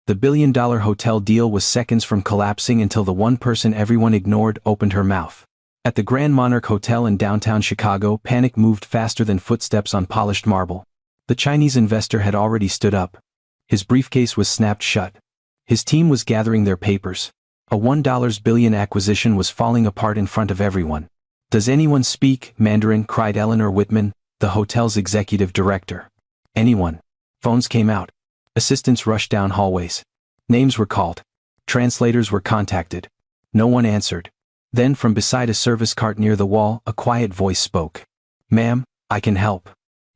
The billion-dollar hotel deal was seconds from collapsing until the one person everyone ignored opened her mouth. At the Grand Monarch Hotel in downtown Chicago, panic moved faster than footsteps on polished marble. The Chinese investor had already stood up. His briefcase was snapped shut. His team was gathering their papers. A $1 billion acquisition was falling apart in front of everyone. "Does anyone speak Mandarin?" cried Eleanor Whitman, the hotel's executive director. "Anyone?" Phones came out. Assistants rushed down hallways. Names were called. Translators were contacted. No one answered. Then from beside a service cart near the wall, a quiet voice spoke. "Ma'am, I can help."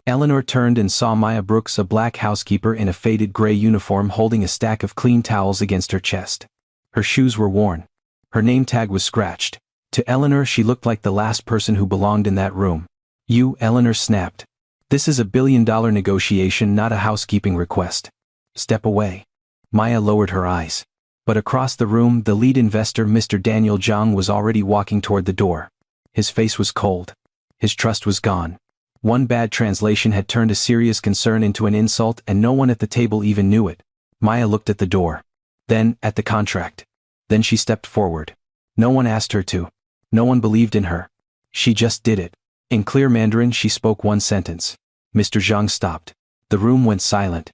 Eleanor turned and saw Maya Brooks, a black housekeeper in a faded gray uniform, holding a stack of clean towels against her chest. Her shoes were worn. Her name tag was scratched. To Eleanor, she looked like the last person who belonged in that room. "You," Eleanor snapped. "This is a billion-dollar negotiation, not a housekeeping request. Step away." Maya lowered her eyes. But across the room, the lead investor, Mr. Daniel Zhang, was already walking toward the door. His face was cold. His trust was gone. One bad translation had turned a serious concern into an insult, and no one at the table even knew it. Maya looked at the door. Then, at the contract. Then she stepped forward. No one asked her to. No one believed in her. She just did it. In clear Mandarin, she spoke one sentence. Mr. Zhang stopped. The room went silent.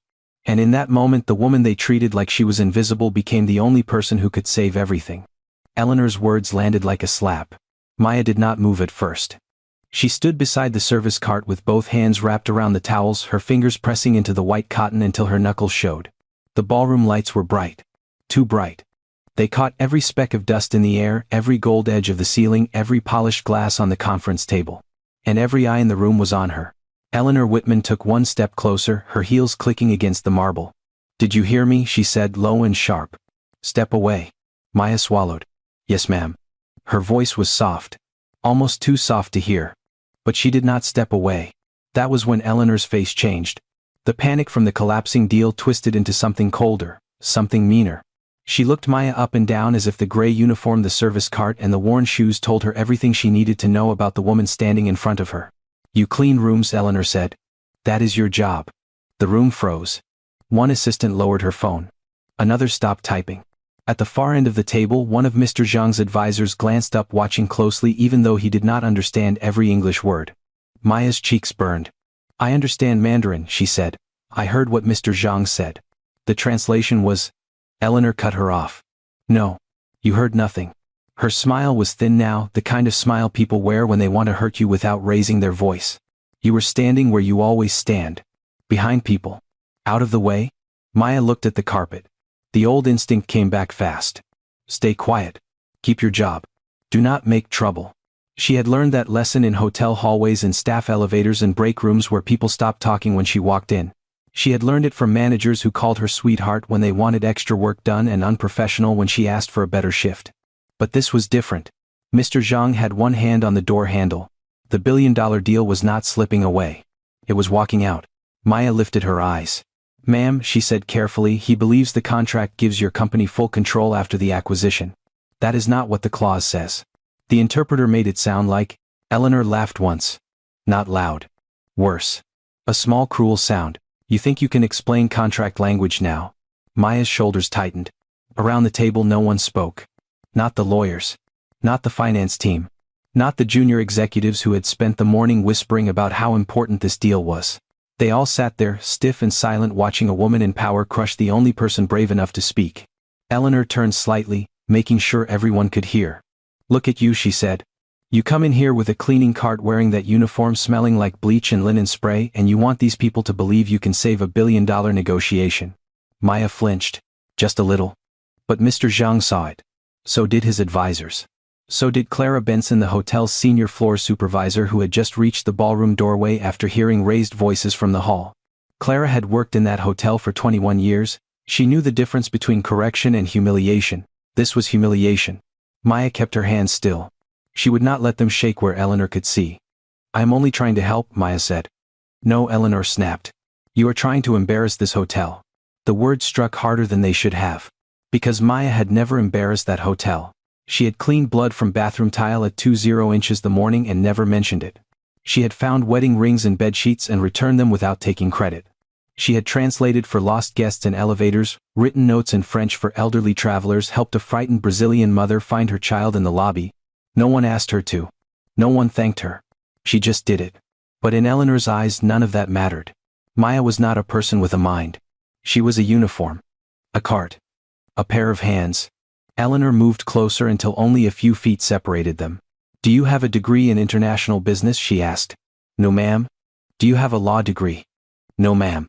And in that moment, the woman they treated like she was invisible became the only person who could save everything. Eleanor's words landed like a slap. Maya did not move at first. She stood beside the service cart with both hands wrapped around the towels, her fingers pressing into the white cotton until her knuckles showed. The ballroom lights were bright. Too bright. They caught every speck of dust in the air, every gold edge of the ceiling, every polished glass on the conference table. And every eye in the room was on her. Eleanor Whitman took one step closer, her heels clicking against the marble. "Did you hear me?" she said, low and sharp. "Step away." Maya swallowed. "Yes, ma'am." Her voice was soft. Almost too soft to hear. But she did not step away. That was when Eleanor's face changed. The panic from the collapsing deal twisted into something colder, something meaner. She looked Maya up and down as if the gray uniform, the service cart, and the worn shoes told her everything she needed to know about the woman standing in front of her. "You clean rooms," Eleanor said. "That is your job." The room froze. One assistant lowered her phone. Another stopped typing. At the far end of the table, one of Mr. Zhang's advisors glanced up, watching closely even though he did not understand every English word. Maya's cheeks burned. "I understand Mandarin," she said. "I heard what Mr. Zhang said. The translation was—" Eleanor cut her off. "No. You heard nothing." Her smile was thin now, the kind of smile people wear when they want to hurt you without raising their voice. "You were standing where you always stand. Behind people. Out of the way." Maya looked at the carpet. The old instinct came back fast. "Stay quiet. Keep your job. Do not make trouble." She had learned that lesson in hotel hallways and staff elevators and break rooms where people stopped talking when she walked in. She had learned it from managers who called her sweetheart when they wanted extra work done and unprofessional when she asked for a better shift. But this was different. Mr. Zhang had one hand on the door handle. The billion-dollar deal was not slipping away. It was walking out. Maya lifted her eyes. "Ma'am," she said carefully, "he believes the contract gives your company full control after the acquisition. That is not what the clause says." The interpreter made it sound like— Eleanor laughed once. Not loud. Worse. A small cruel sound. "You think you can explain contract language now?" Maya's shoulders tightened. Around the table no one spoke. Not the lawyers. Not the finance team. Not the junior executives who had spent the morning whispering about how important this deal was. They all sat there, stiff and silent, watching a woman in power crush the only person brave enough to speak. Eleanor turned slightly, making sure everyone could hear. "Look at you," she said. "You come in here with a cleaning cart wearing that uniform smelling like bleach and linen spray, and you want these people to believe you can save a billion-dollar negotiation." Maya flinched. Just a little. But Mr. Zhang saw it. So did his advisors. So did Clara Benson, the hotel's senior floor supervisor, who had just reached the ballroom doorway after hearing raised voices from the hall. Clara had worked in that hotel for 21 years. She knew the difference between correction and humiliation. This was humiliation. Maya kept her hands still. She would not let them shake where Eleanor could see. "I am only trying to help," Maya said. "No," Eleanor snapped. "You are trying to embarrass this hotel." The words struck harder than they should have. Because Maya had never embarrassed that hotel. She had cleaned blood from bathroom tile at 20 inches the morning and never mentioned it. She had found wedding rings and bed sheets and returned them without taking credit. She had translated for lost guests in elevators, written notes in French for elderly travelers, helped a frightened Brazilian mother find her child in the lobby. No one asked her to. No one thanked her. She just did it. But in Eleanor's eyes none of that mattered. Maya was not a person with a mind. She was a uniform. A cart. A pair of hands. Eleanor moved closer until only a few feet separated them. Do you have a degree in international business? She asked. No ma'am. Do you have a law degree? No ma'am.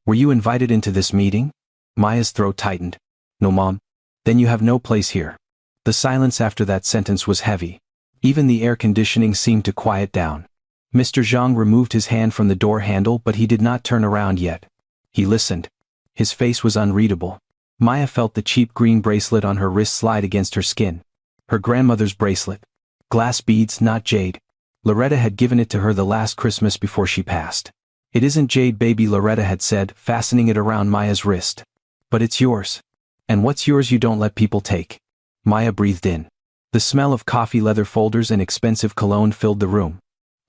Were you invited into this meeting? Maya's throat tightened. No mom. Then you have no place here. The silence after that sentence was heavy. Even the air conditioning seemed to quiet down. Mr. Zhang removed his hand from the door handle, but he did not turn around yet. He listened. His face was unreadable. Maya felt the cheap green bracelet on her wrist slide against her skin. Her grandmother's bracelet. Glass beads, not jade. Loretta had given it to her the last Christmas before she passed. It isn't jade, baby, Loretta had said, fastening it around Maya's wrist. But it's yours. And what's yours you don't let people take. Maya breathed in. The smell of coffee leather folders and expensive cologne filled the room.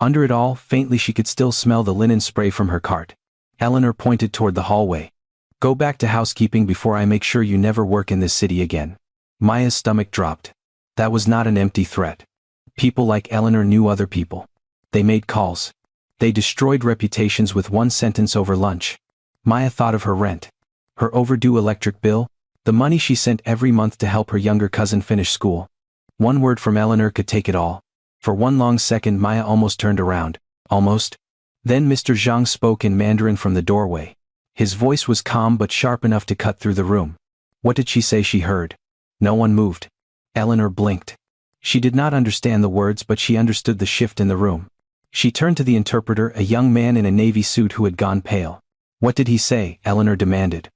Under it all, faintly she could still smell the linen spray from her cart. Eleanor pointed toward the hallway. Go back to housekeeping before I make sure you never work in this city again. Maya's stomach dropped. That was not an empty threat. People like Eleanor knew other people. They made calls. They destroyed reputations with one sentence over lunch. Maya thought of her rent. Her overdue electric bill. The money she sent every month to help her younger cousin finish school. One word from Eleanor could take it all. For one long second Maya almost turned around. Almost. Then Mr. Zhang spoke in Mandarin from the doorway. His voice was calm but sharp enough to cut through the room. What did she say? She heard. No one moved. Eleanor blinked. She did not understand the words, but she understood the shift in the room. She turned to the interpreter, a young man in a navy suit who had gone pale. What did he say? Eleanor demanded.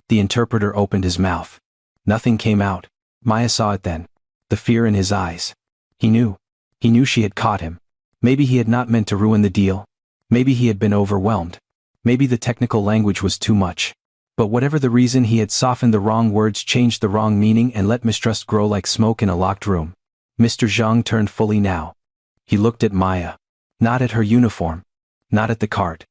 The interpreter opened his mouth. Nothing came out. Maya saw it then. The fear in his eyes. He knew. He knew she had caught him. Maybe he had not meant to ruin the deal. Maybe he had been overwhelmed. Maybe the technical language was too much. But whatever the reason, he had softened the wrong words, changed the wrong meaning, and let mistrust grow like smoke in a locked room. Mr. Zhang turned fully now. He looked at Maya. Not at her uniform. Not at the cart.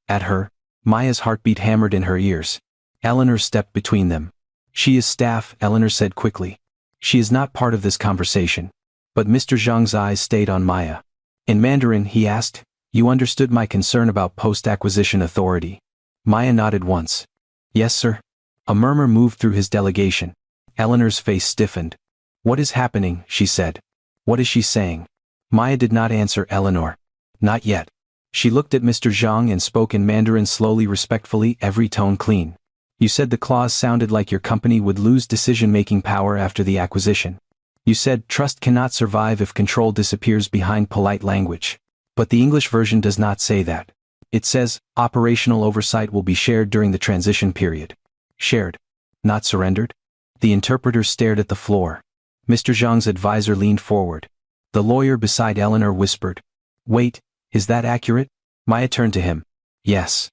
At her. Maya's heartbeat hammered in her ears. Eleanor stepped between them. She is staff, Eleanor said quickly. She is not part of this conversation. But Mr. Zhang's eyes stayed on Maya. In Mandarin, he asked, you understood my concern about post-acquisition authority. Maya nodded once. Yes, sir. A murmur moved through his delegation. Eleanor's face stiffened. What is happening? She said. What is she saying? Maya did not answer Eleanor. Not yet. She looked at Mr. Zhang and spoke in Mandarin slowly, respectfully, every tone clean. You said the clause sounded like your company would lose decision-making power after the acquisition. You said trust cannot survive if control disappears behind polite language. But the English version does not say that. It says, operational oversight will be shared during the transition period. Shared. Not surrendered? The interpreter stared at the floor. Mr. Zhang's advisor leaned forward. The lawyer beside Eleanor whispered. Wait, is that accurate? Maya turned to him. Yes.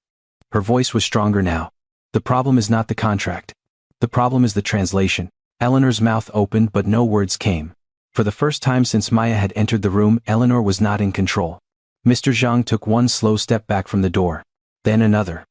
Her voice was stronger now. The problem is not the contract. The problem is the translation. Eleanor's mouth opened but no words came. For the first time since Maya had entered the room, Eleanor was not in control. Mr. Zhang took one slow step back from the door. Then another.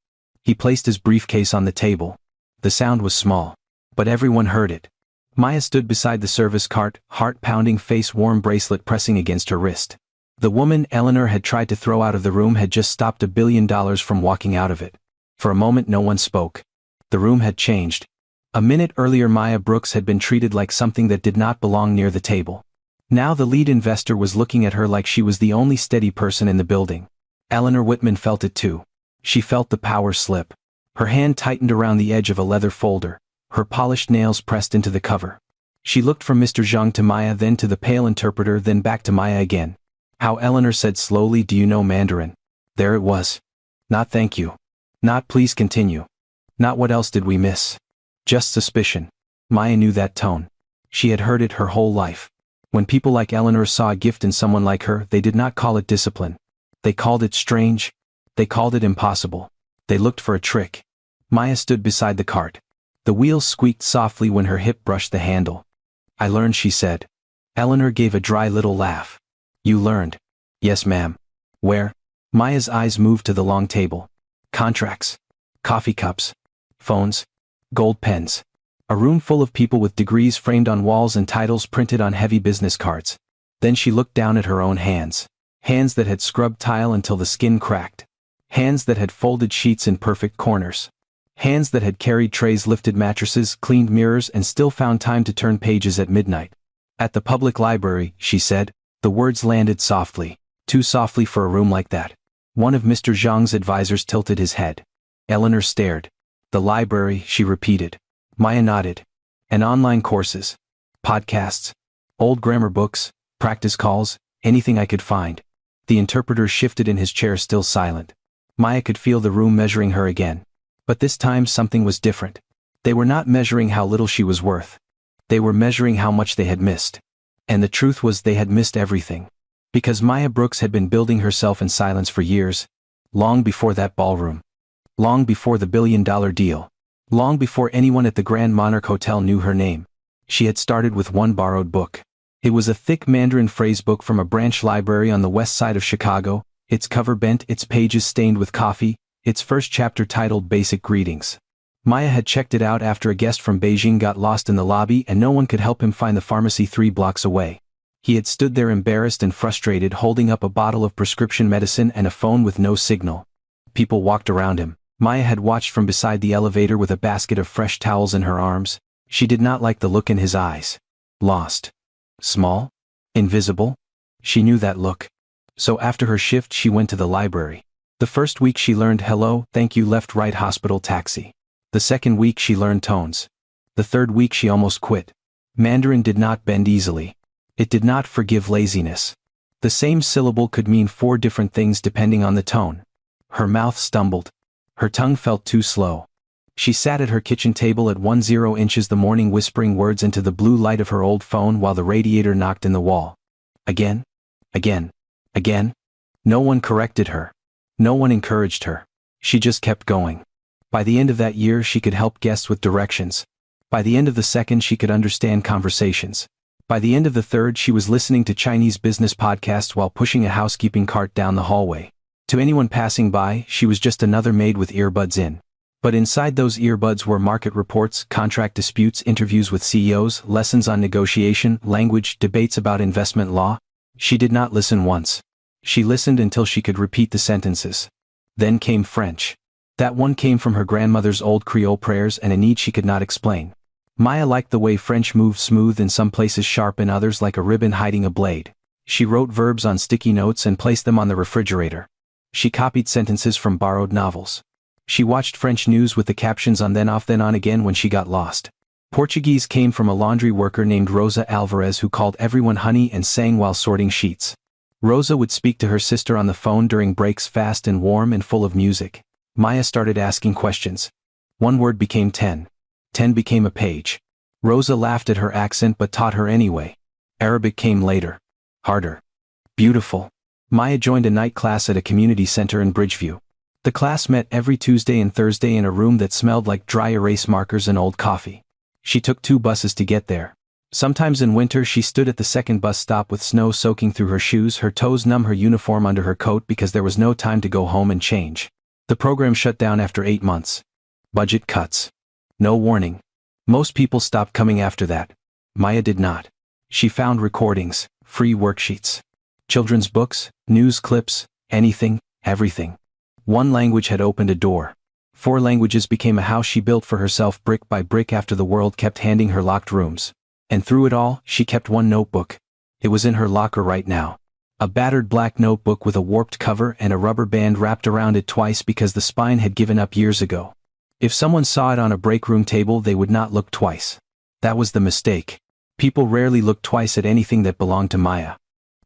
He placed his briefcase on the table. The sound was small. But everyone heard it. Maya stood beside the service cart, heart-pounding, face-warm bracelet pressing against her wrist. The woman Eleanor had tried to throw out of the room had just stopped $1 billion from walking out of it. For a moment no one spoke. The room had changed. A minute earlier Maya Brooks had been treated like something that did not belong near the table. Now the lead investor was looking at her like she was the only steady person in the building. Eleanor Whitman felt it too. She felt the power slip. Her hand tightened around the edge of a leather folder. Her polished nails pressed into the cover. She looked from Mr. Zhang to Maya, then to the pale interpreter, then back to Maya again. How, Eleanor said slowly, do you know Mandarin? There it was. Not thank you. Not please continue. Not what else did we miss? Just suspicion. Maya knew that tone. She had heard it her whole life. When people like Eleanor saw a gift in someone like her, they did not call it discipline. They called it strange. They called it impossible. They looked for a trick. Maya stood beside the cart. The wheels squeaked softly when her hip brushed the handle. I learned, she said. Eleanor gave a dry little laugh. You learned? Yes, ma'am. Where? Maya's eyes moved to the long table. Contracts. coffee cups, phones, gold pens. A room full of people with degrees framed on walls and titles printed on heavy business cards. Then she looked down at her own hands. Hands that had scrubbed tile until the skin cracked. Hands that had folded sheets in perfect corners. Hands that had carried trays, lifted mattresses, cleaned mirrors, and still found time to turn pages at midnight. At the public library, she said. The words landed softly. Too softly for a room like that. One of Mr. Zhang's advisors tilted his head. Eleanor stared. The library, she repeated. Maya nodded. And online courses. Podcasts. Old grammar books. Practice calls. Anything I could find. The interpreter shifted in his chair, still silent. Maya could feel the room measuring her again. But this time something was different. They were not measuring how little she was worth. They were measuring how much they had missed. And the truth was, they had missed everything. Because Maya Brooks had been building herself in silence for years. Long before that ballroom. Long before the billion-dollar deal. Long before anyone at the Grand Monarch Hotel knew her name. She had started with one borrowed book. It was a thick Mandarin phrase book from a branch library on the west side of Chicago, its cover bent, its pages stained with coffee, its first chapter titled Basic Greetings. Maya had checked it out after a guest from Beijing got lost in the lobby and no one could help him find the pharmacy 3 blocks away. He had stood there embarrassed and frustrated, holding up a bottle of prescription medicine and a phone with no signal. People walked around him. Maya had watched from beside the elevator with a basket of fresh towels in her arms. She did not like the look in his eyes. Lost. Small? Invisible? She knew that look. So after her shift she went to the library. The first week she learned hello, thank you, left, right, hospital, taxi. The second week she learned tones. The third week she almost quit. Mandarin did not bend easily. It did not forgive laziness. The same syllable could mean 4 different things depending on the tone. Her mouth stumbled. Her tongue felt too slow. She sat at her kitchen table at 10 inches the morning, whispering words into the blue light of her old phone while the radiator knocked in the wall. Again? Again? Again? No one corrected her. No one encouraged her. She just kept going. By the end of that year she could help guests with directions. By the end of the second she could understand conversations. By the end of the third she was listening to Chinese business podcasts while pushing a housekeeping cart down the hallway. To anyone passing by, she was just another maid with earbuds in. But inside those earbuds were market reports, contract disputes, interviews with CEOs, lessons on negotiation, language, debates about investment law. She did not listen once. She listened until she could repeat the sentences. Then came French. That one came from her grandmother's old Creole prayers and a need she could not explain. Maya liked the way French moved, smooth in some places, sharp in others, like a ribbon hiding a blade. She wrote verbs on sticky notes and placed them on the refrigerator. She copied sentences from borrowed novels. She watched French news with the captions on, then off, then on again when she got lost. Portuguese came from a laundry worker named Rosa Alvarez who called everyone honey and sang while sorting sheets. Rosa would speak to her sister on the phone during breaks, fast and warm and full of music. Maya started asking questions. 1 word became 10. 10 became a page. Rosa laughed at her accent but taught her anyway. Arabic came later. Harder. Beautiful. Maya joined a night class at a community center in Bridgeview. The class met every Tuesday and Thursday in a room that smelled like dry erase markers and old coffee. She took 2 buses to get there. Sometimes in winter she stood at the second bus stop with snow soaking through her shoes, her toes numb, her uniform under her coat because there was no time to go home and change. The program shut down after 8 months. Budget cuts. No warning. Most people stopped coming after that. Maya did not. She found recordings, free worksheets, children's books, news clips, anything, everything. 1 language had opened a door. 4 languages became a house she built for herself brick by brick after the world kept handing her locked rooms. And through it all, she kept 1 notebook. It was in her locker right now. A battered black notebook with a warped cover and a rubber band wrapped around it twice because the spine had given up years ago. If someone saw it on a break room table, they would not look twice. That was the mistake. People rarely looked twice at anything that belonged to Maya.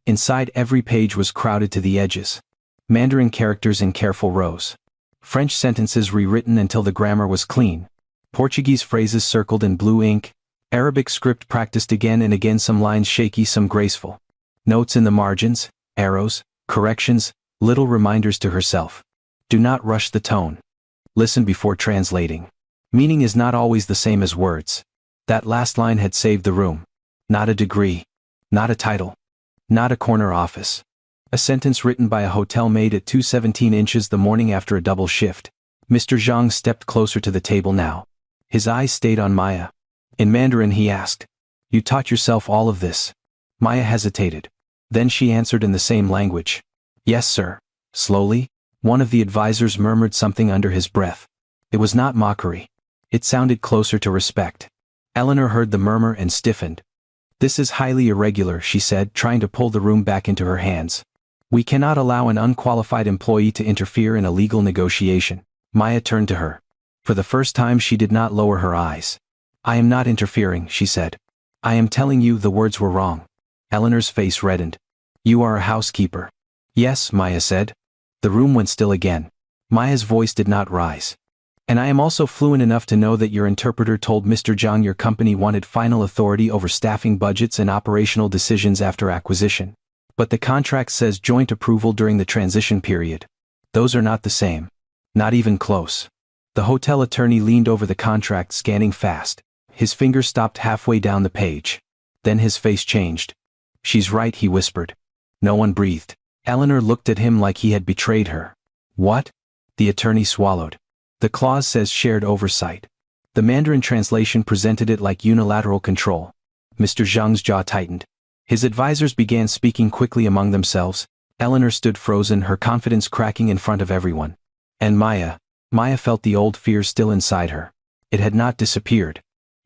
Inside, every page was crowded to the edges. Mandarin characters in careful rows. French sentences rewritten until the grammar was clean. Portuguese phrases circled in blue ink. Arabic script practiced again and again, some lines shaky, some graceful. Notes in the margins, arrows, corrections, little reminders to herself. Do not rush the tone. Listen before translating. Meaning is not always the same as words. That last line had saved the room. Not a degree. Not a title. Not a corner office. A sentence written by a hotel maid at 2:17 inches the morning after a double shift. Mr. Zhang stepped closer to the table now. His eyes stayed on Maya. In Mandarin he asked, "You taught yourself all of this?" Maya hesitated. Then she answered in the same language. "Yes, sir." Slowly, one of the advisors murmured something under his breath. It was not mockery. It sounded closer to respect. Eleanor heard the murmur and stiffened. "This is highly irregular," she said, trying to pull the room back into her hands. "We cannot allow an unqualified employee to interfere in a legal negotiation." Maya turned to her. For the first time she did not lower her eyes. "I am not interfering," she said. "I am telling you the words were wrong." Eleanor's face reddened. "You are a housekeeper." "Yes," Maya said. The room went still again. Maya's voice did not rise. "And I am also fluent enough to know that your interpreter told Mr. Zhang your company wanted final authority over staffing budgets and operational decisions after acquisition. But the contract says joint approval during the transition period. Those are not the same. Not even close." The hotel attorney leaned over the contract, scanning fast. His finger stopped halfway down the page. Then his face changed. "She's right," he whispered. No one breathed. Eleanor looked at him like he had betrayed her. "What?" The attorney swallowed. "The clause says shared oversight." The Mandarin translation presented it like unilateral control. Mr. Zhang's jaw tightened. His advisors began speaking quickly among themselves. Eleanor stood frozen, her confidence cracking in front of everyone. And Maya felt the old fear still inside her. It had not disappeared.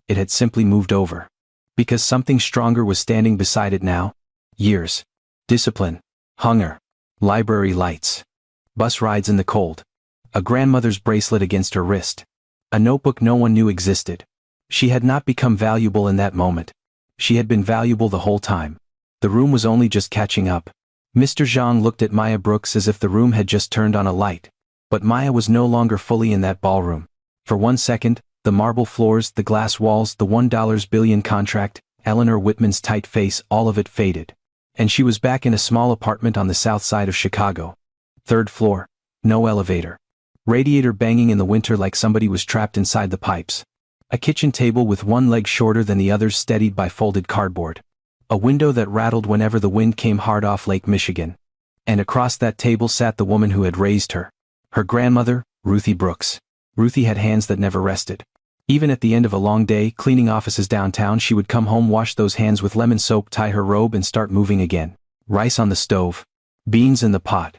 It had simply moved over. Because something stronger was standing beside it now. Years. Discipline. Hunger. Library lights. Bus rides in the cold. A grandmother's bracelet against her wrist. A notebook no one knew existed. She had not become valuable in that moment. She had been valuable the whole time. The room was only just catching up. Mr. Zhang looked at Maya Brooks as if the room had just turned on a light. But Maya was no longer fully in that ballroom. For 1 second, the marble floors, the glass walls, the $1 billion contract, Eleanor Whitman's tight face, all of it faded. And she was back in a small apartment on the south side of Chicago. 3rd floor. No elevator. Radiator banging in the winter like somebody was trapped inside the pipes. A kitchen table with one leg shorter than the others steadied by folded cardboard. A window that rattled whenever the wind came hard off Lake Michigan. And across that table sat the woman who had raised her. Her grandmother, Ruthie Brooks. Ruthie had hands that never rested. Even at the end of a long day cleaning offices downtown, she would come home, wash those hands with lemon soap, tie her robe and start moving again. Rice on the stove. Beans in the pot.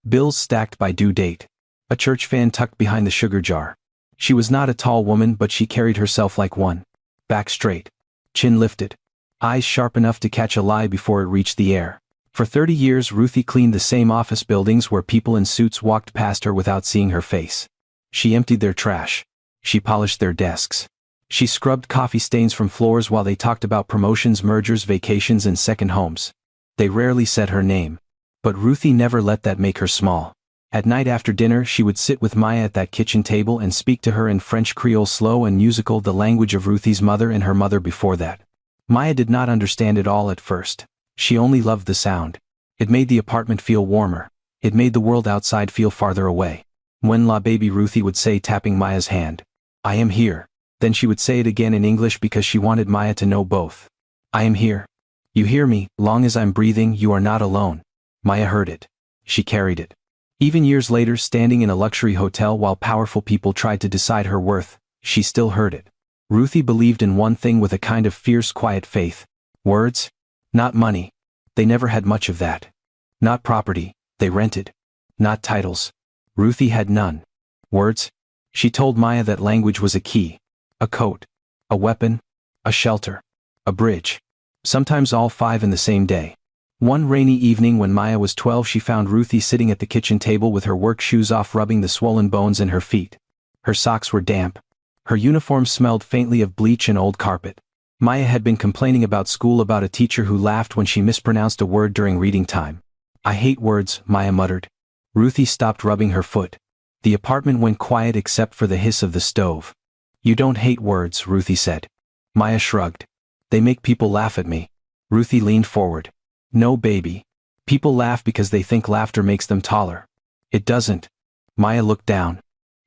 Bills stacked by due date. A church fan tucked behind the sugar jar. She was not a tall woman, but she carried herself like one. Back straight. Chin lifted. Eyes sharp enough to catch a lie before it reached the air. For 30 years Ruthie cleaned the same office buildings where people in suits walked past her without seeing her face. She emptied their trash. She polished their desks. She scrubbed coffee stains from floors while they talked about promotions, mergers, vacations and second homes. They rarely said her name. But Ruthie never let that make her small. At night after dinner she would sit with Maya at that kitchen table and speak to her in French Creole, slow and musical, the language of Ruthie's mother and her mother before that. Maya did not understand it all at first. She only loved the sound. It made the apartment feel warmer. It made the world outside feel farther away. When la baby, Ruthie would say, tapping Maya's hand, "I am here." Then she would say it again in English because she wanted Maya to know both. "I am here. You hear me, long as I'm breathing, you are not alone." Maya heard it. She carried it. Even years later, standing in a luxury hotel while powerful people tried to decide her worth, she still heard it. Ruthie believed in one thing with a kind of fierce, quiet faith. Words? Not money. They never had much of that. Not property. They rented. Not titles. Ruthie had none. Words? She told Maya that language was a key. A coat. A weapon. A shelter. A bridge. Sometimes all 5 in the same day. One rainy evening when Maya was 12, she found Ruthie sitting at the kitchen table with her work shoes off, rubbing the swollen bones in her feet. Her socks were damp. Her uniform smelled faintly of bleach and old carpet. Maya had been complaining about school, about a teacher who laughed when she mispronounced a word during reading time. "I hate words," Maya muttered. Ruthie stopped rubbing her foot. The apartment went quiet except for the hiss of the stove. "You don't hate words," Ruthie said. Maya shrugged. "They make people laugh at me." Ruthie leaned forward. "No, baby. People laugh because they think laughter makes them taller. It doesn't." Maya looked down.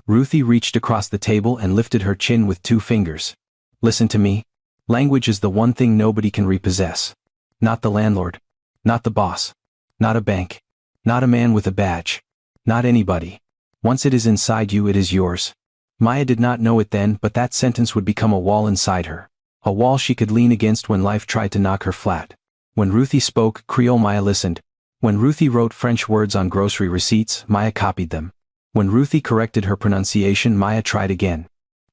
Ruthie reached across the table and lifted her chin with 2 fingers. "Listen to me. Language is the one thing nobody can repossess. Not the landlord. Not the boss. Not a bank. Not a man with a badge. Not anybody. Once it is inside you, it is yours. Maya did not know it then, but that sentence would become a wall inside her. A wall she could lean against when life tried to knock her flat. When Ruthie spoke Creole, Maya listened. When Ruthie wrote French words on grocery receipts, Maya copied them. When Ruthie corrected her pronunciation, Maya tried again.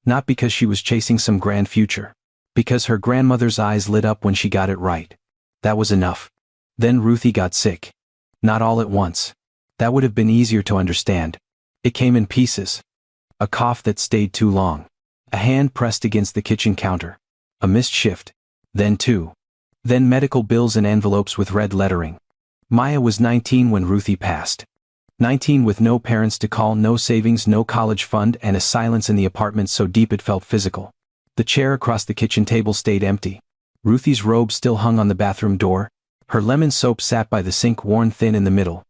Not because she was chasing some grand future. Because her grandmother's eyes lit up when she got it right. That was enough. Then Ruthie got sick. Not all at once. That would have been easier to understand. It came in pieces. A cough that stayed too long. A hand pressed against the kitchen counter. A missed shift. Then two. Then medical bills and envelopes with red lettering. Maya was 19 when Ruthie passed. 19 with no parents to call, no savings, no college fund, and a silence in the apartment so deep it felt physical. The chair across the kitchen table stayed empty. Ruthie's robe still hung on the bathroom door. Her lemon soap sat by the sink, worn thin in the middle.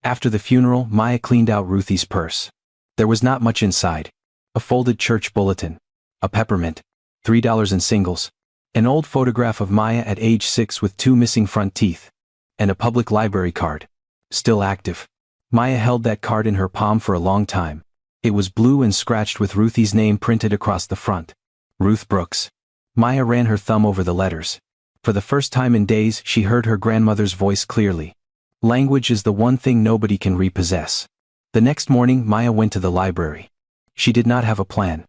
After the funeral, Maya cleaned out Ruthie's purse. There was not much inside. A folded church bulletin. A peppermint. $3 in singles. An old photograph of Maya at age 6 with 2 missing front teeth. And a public library card. Still active. Maya held that card in her palm for a long time. It was blue and scratched with Ruthie's name printed across the front. Ruth Brooks. Maya ran her thumb over the letters. For the first time in days, she heard her grandmother's voice clearly. Language is the one thing nobody can repossess. The next morning, Maya went to the library. She did not have a plan.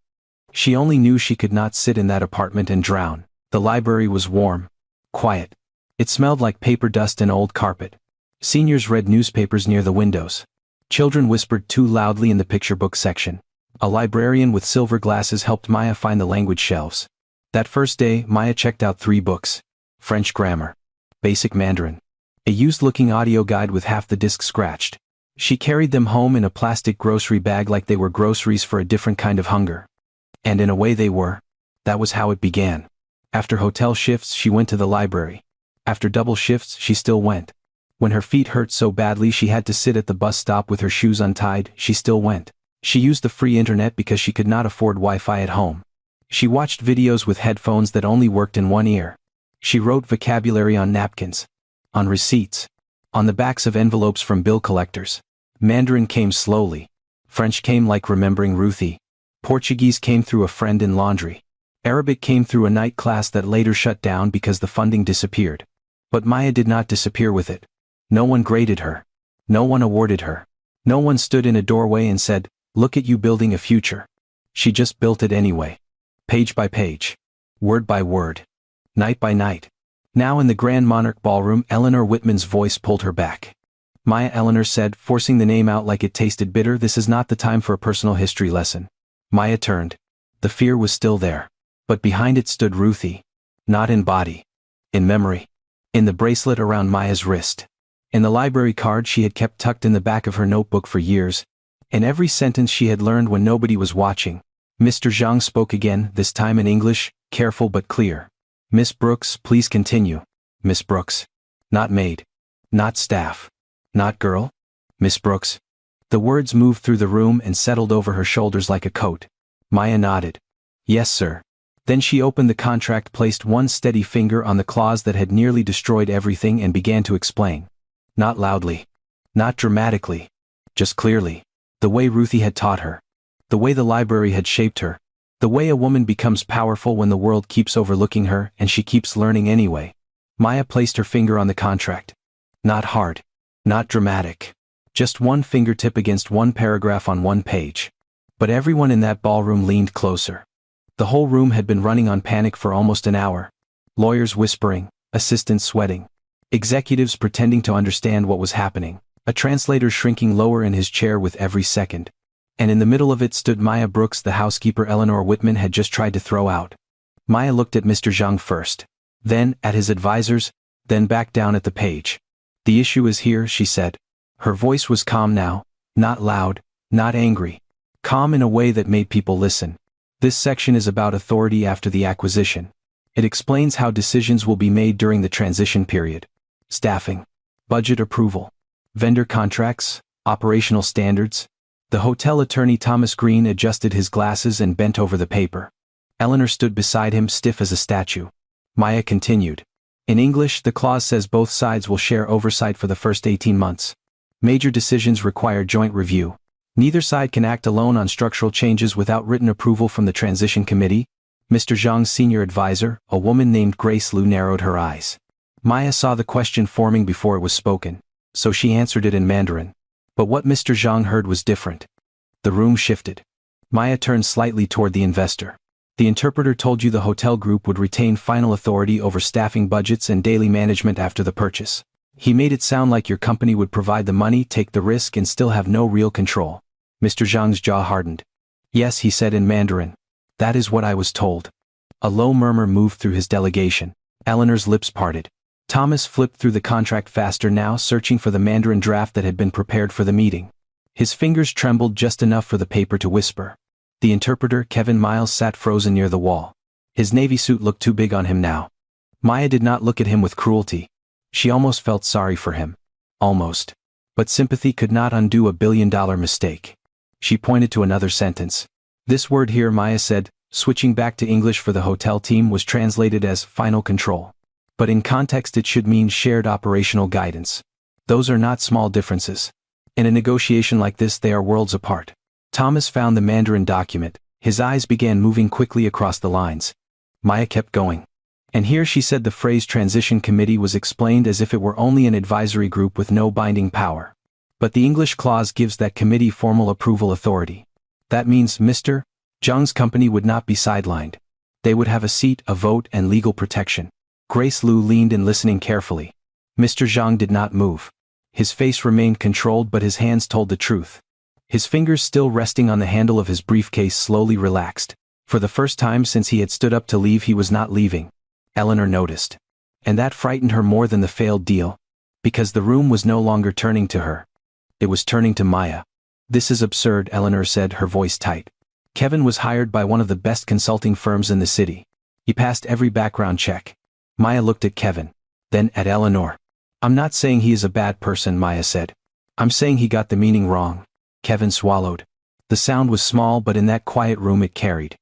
She only knew she could not sit in that apartment and drown. The library was warm. Quiet. It smelled like paper dust and old carpet. Seniors read newspapers near the windows. Children whispered too loudly in the picture book section. A librarian with silver glasses helped Maya find the language shelves. That first day, Maya checked out 3 books. French grammar. Basic Mandarin. A used-looking audio guide with half the disc scratched. She carried them home in a plastic grocery bag like they were groceries for a different kind of hunger. And in a way they were. That was how it began. After hotel shifts, she went to the library. After double shifts, she still went. When her feet hurt so badly she had to sit at the bus stop with her shoes untied, she still went. She used the free internet because she could not afford Wi-Fi at home. She watched videos with headphones that only worked in one ear. She wrote vocabulary on napkins. On receipts. On the backs of envelopes from bill collectors. Mandarin came slowly. French came like remembering Ruthie. Portuguese came through a friend in laundry. Arabic came through a night class that later shut down because the funding disappeared. But Maya did not disappear with it. No one graded her. No one awarded her. No one stood in a doorway and said, "Look at you building a future." She just built it anyway. Page by page. Word by word. Night by night. Now in the Grand Monarch Ballroom, Eleanor Whitman's voice pulled her back. "Maya," Eleanor said, forcing the name out like it tasted bitter, "this is not the time for a personal history lesson." Maya turned. The fear was still there. But behind it stood Ruthie. Not in body. In memory. In the bracelet around Maya's wrist. In the library card she had kept tucked in the back of her notebook for years. In every sentence she had learned when nobody was watching. Mr. Zhang spoke again, this time in English, careful but clear. "Miss Brooks, please continue." Miss Brooks. Not maid. Not staff. Not girl. Miss Brooks. The words moved through the room and settled over her shoulders like a coat. Maya nodded. "Yes, sir." Then she opened the contract, placed one steady finger on the clause that had nearly destroyed everything and began to explain. Not loudly. Not dramatically. Just clearly. The way Ruthie had taught her. The way the library had shaped her. The way a woman becomes powerful when the world keeps overlooking her and she keeps learning anyway. Maya placed her finger on the contract. Not hard. Not dramatic. Just one fingertip against one paragraph on one page. But everyone in that ballroom leaned closer. The whole room had been running on panic for almost an hour. Lawyers whispering, assistants sweating. Executives pretending to understand what was happening. A translator shrinking lower in his chair with every second. And in the middle of it stood Maya Brooks, the housekeeper Eleanor Whitman had just tried to throw out. Maya looked at Mr. Zhang first. Then at his advisors, then back down at the page. "The issue is here," she said. Her voice was calm now, not loud, not angry. Calm in a way that made people listen. "This section is about authority after the acquisition. It explains how decisions will be made during the transition period. Staffing. Budget approval. Vendor contracts. Operational standards." The hotel attorney Thomas Green adjusted his glasses and bent over the paper. Eleanor stood beside him, stiff as a statue. Maya continued. "In English, the clause says both sides will share oversight for the first 18 months. Major decisions require joint review. Neither side can act alone on structural changes without written approval from the transition committee. Mr. Zhang's senior advisor, a woman named Grace Lu, narrowed her eyes. Maya saw the question forming before it was spoken, so she answered it in Mandarin. But what Mr. Zhang heard was different. The room shifted. Maya turned slightly toward the investor. The interpreter told you the hotel group would retain final authority over staffing budgets and daily management after the purchase. He made it sound like your company would provide the money, take the risk, and still have no real control. Mr. Zhang's jaw hardened. Yes, he said in Mandarin. That is what I was told. A low murmur moved through his delegation. Eleanor's lips parted. Thomas flipped through the contract faster now, searching for the Mandarin draft that had been prepared for the meeting. His fingers trembled just enough for the paper to whisper. The interpreter, Kevin Miles, sat frozen near the wall. His navy suit looked too big on him now. Maya did not look at him with cruelty. She almost felt sorry for him. Almost. But sympathy could not undo a billion-dollar mistake. She pointed to another sentence. This word here, Maya said, switching back to English for the hotel team, was translated as final control. But in context it should mean shared operational guidance. Those are not small differences. In a negotiation like this they are worlds apart. Thomas found the Mandarin document. His eyes began moving quickly across the lines. Maya kept going. And here she said the phrase transition committee was explained as if it were only an advisory group with no binding power. But the English clause gives that committee formal approval authority. That means Mr. Zhang's company would not be sidelined. They would have a seat, a vote, and legal protection. Grace Lu leaned in, listening carefully. Mr. Zhang did not move. His face remained controlled, but his hands told the truth. His fingers, still resting on the handle of his briefcase, slowly relaxed. For the first time since he had stood up to leave, he was not leaving. Eleanor noticed. And that frightened her more than the failed deal. Because the room was no longer turning to her. It was turning to Maya. This is absurd, Eleanor said, her voice tight. Kevin was hired by one of the best consulting firms in the city. He passed every background check. Maya looked at Kevin. Then at Eleanor. I'm not saying he is a bad person, Maya said. I'm saying he got the meaning wrong. Kevin swallowed. The sound was small, but in that quiet room it carried.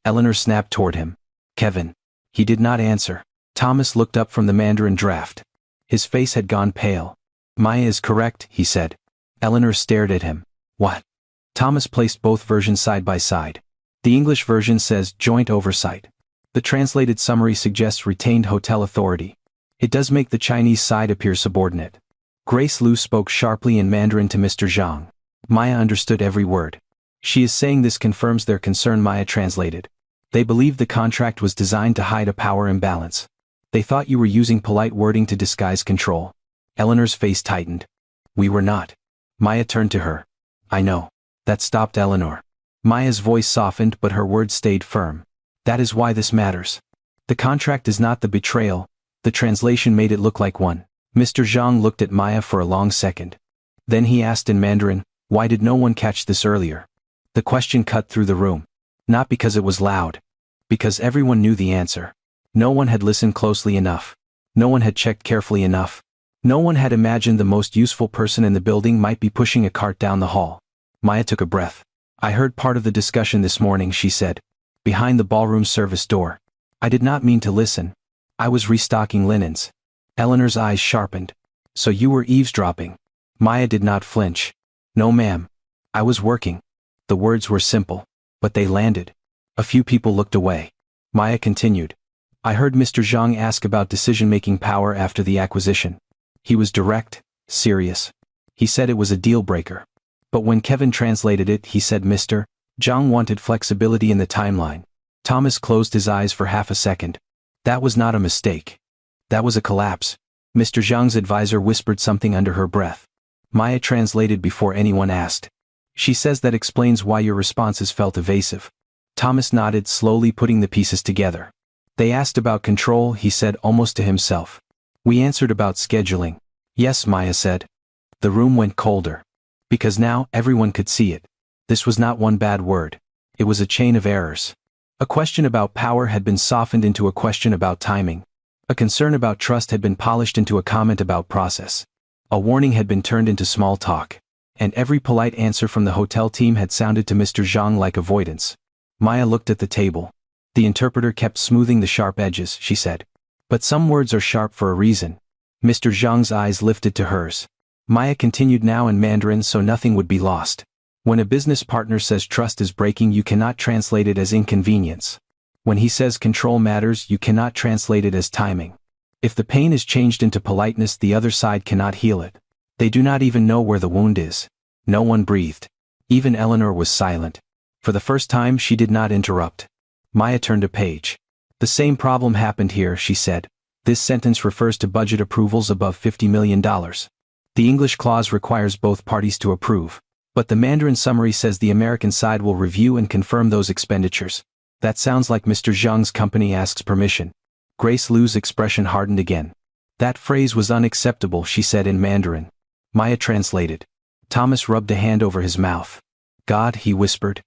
Eleanor snapped toward him. Kevin. He did not answer. Thomas looked up from the Mandarin draft. His face had gone pale. Maya is correct, he said. Eleanor stared at him. What? Thomas placed both versions side by side. The English version says joint oversight. The translated summary suggests retained hotel authority. It does make the Chinese side appear subordinate. Grace Lu spoke sharply in Mandarin to Mr. Zhang. Maya understood every word. She is saying this confirms their concern, Maya translated. They believed the contract was designed to hide a power imbalance. They thought you were using polite wording to disguise control. Eleanor's face tightened. We were not. Maya turned to her. I know. That stopped Eleanor. Maya's voice softened, but her words stayed firm. That is why this matters. The contract is not the betrayal. The translation made it look like one. Mr. Zhang looked at Maya for a long second. Then he asked in Mandarin, why did no one catch this earlier? The question cut through the room. Not because it was loud. Because everyone knew the answer. No one had listened closely enough. No one had checked carefully enough. No one had imagined the most useful person in the building might be pushing a cart down the hall. Maya took a breath. I heard part of the discussion this morning, she said. Behind the ballroom service door. I did not mean to listen. I was restocking linens. Eleanor's eyes sharpened. So you were eavesdropping? Maya did not flinch. No, ma'am. I was working. The words were simple. But they landed. A few people looked away. Maya continued. I heard Mr. Zhang ask about decision-making power after the acquisition. He was direct, serious. He said it was a deal-breaker. But when Kevin translated it, he said Mr. Zhang wanted flexibility in the timeline. Thomas closed his eyes for half a second. That was not a mistake. That was a collapse. Mr. Zhang's advisor whispered something under her breath. Maya translated before anyone asked. She says that explains why your responses felt evasive. Thomas nodded, slowly putting the pieces together. They asked about control, he said almost to himself. We answered about scheduling. Yes, Maya said. The room went colder. Because now, everyone could see it. This was not one bad word. It was a chain of errors. A question about power had been softened into a question about timing. A concern about trust had been polished into a comment about process. A warning had been turned into small talk. And every polite answer from the hotel team had sounded to Mr. Zhang like avoidance. Maya looked at the table. The interpreter kept smoothing the sharp edges, she said. But some words are sharp for a reason. Mr. Zhang's eyes lifted to hers. Maya continued now in Mandarin so nothing would be lost. When a business partner says trust is breaking, you cannot translate it as inconvenience. When he says control matters, you cannot translate it as timing. If the pain is changed into politeness, the other side cannot heal it. They do not even know where the wound is. No one breathed. Even Eleanor was silent. For the first time, she did not interrupt. Maya turned a page. The same problem happened here, she said. This sentence refers to budget approvals above $50 million. The English clause requires both parties to approve. But the Mandarin summary says the American side will review and confirm those expenditures. That sounds like Mr. Zhang's company asks permission. Grace Liu's expression hardened again. That phrase was unacceptable, she said in Mandarin. Maya translated. Thomas rubbed a hand over his mouth. God, he whispered.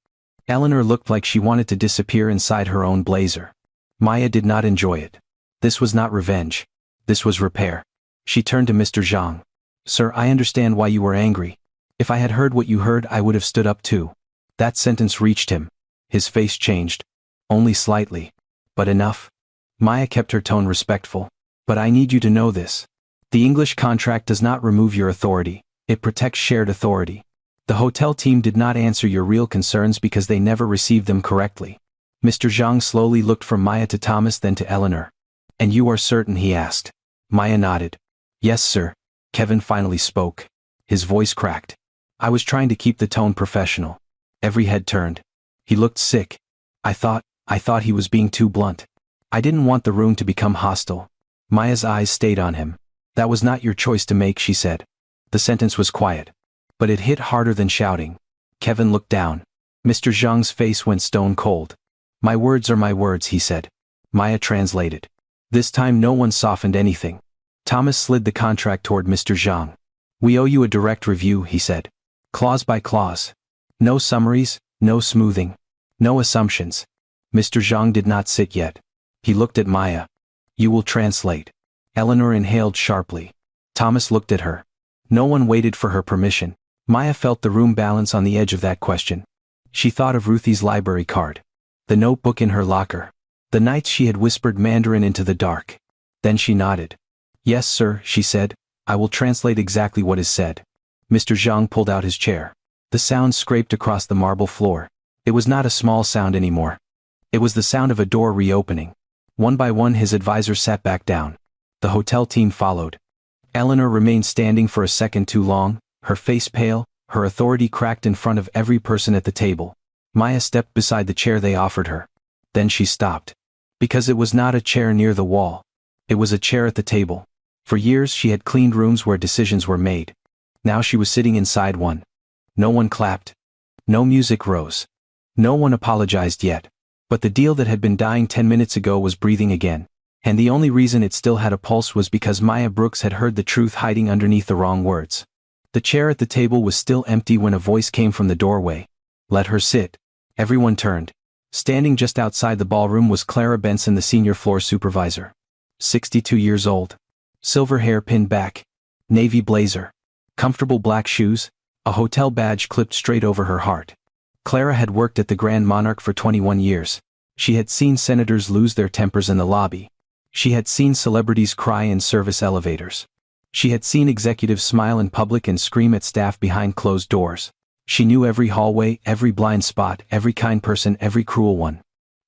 Eleanor looked like she wanted to disappear inside her own blazer. Maya did not enjoy it. This was not revenge. This was repair. She turned to Mr. Zhang. Sir, I understand why you were angry. If I had heard what you heard, I would have stood up too. That sentence reached him. His face changed. Only slightly. But enough. Maya kept her tone respectful. But I need you to know this. The English contract does not remove your authority. It protects shared authority. The hotel team did not answer your real concerns because they never received them correctly. Mr. Zhang slowly looked from Maya to Thomas, then to Eleanor. And you are certain, he asked. Maya nodded. Yes, sir. Kevin finally spoke. His voice cracked. I was trying to keep the tone professional. Every head turned. He looked sick. I thought he was being too blunt. I didn't want the room to become hostile. Maya's eyes stayed on him. That was not your choice to make, she said. The sentence was quiet. But it hit harder than shouting. Kevin looked down. Mr. Zhang's face went stone cold. My words are my words, he said. Maya translated. This time no one softened anything. Thomas slid the contract toward Mr. Zhang. We owe you a direct review, he said. Clause by clause. No summaries, no smoothing. No assumptions. Mr. Zhang did not sit yet. He looked at Maya. You will translate. Eleanor inhaled sharply. Thomas looked at her. No one waited for her permission. Maya felt the room balance on the edge of that question. She thought of Ruthie's library card. The notebook in her locker. The nights she had whispered Mandarin into the dark. Then she nodded. Yes, sir, she said. I will translate exactly what is said. Mr. Zhang pulled out his chair. The sound scraped across the marble floor. It was not a small sound anymore. It was the sound of a door reopening. One by one his advisors sat back down. The hotel team followed. Eleanor remained standing for a second too long, her face pale, her authority cracked in front of every person at the table. Maya stepped beside the chair they offered her. Then she stopped. Because it was not a chair near the wall. It was a chair at the table. For years she had cleaned rooms where decisions were made. Now she was sitting inside one. No one clapped. No music rose. No one apologized yet. But the deal that had been dying 10 minutes ago was breathing again. And the only reason it still had a pulse was because Maya Brooks had heard the truth hiding underneath the wrong words. The chair at the table was still empty when a voice came from the doorway. Let her sit. Everyone turned. Standing just outside the ballroom was Clara Benson, the senior floor supervisor. 62 years old. Silver hair pinned back. Navy blazer. Comfortable black shoes. A hotel badge clipped straight over her heart. Clara had worked at the Grand Monarch for 21 years. She had seen senators lose their tempers in the lobby. She had seen celebrities cry in service elevators. She had seen executives smile in public and scream at staff behind closed doors. She knew every hallway, every blind spot, every kind person, every cruel one.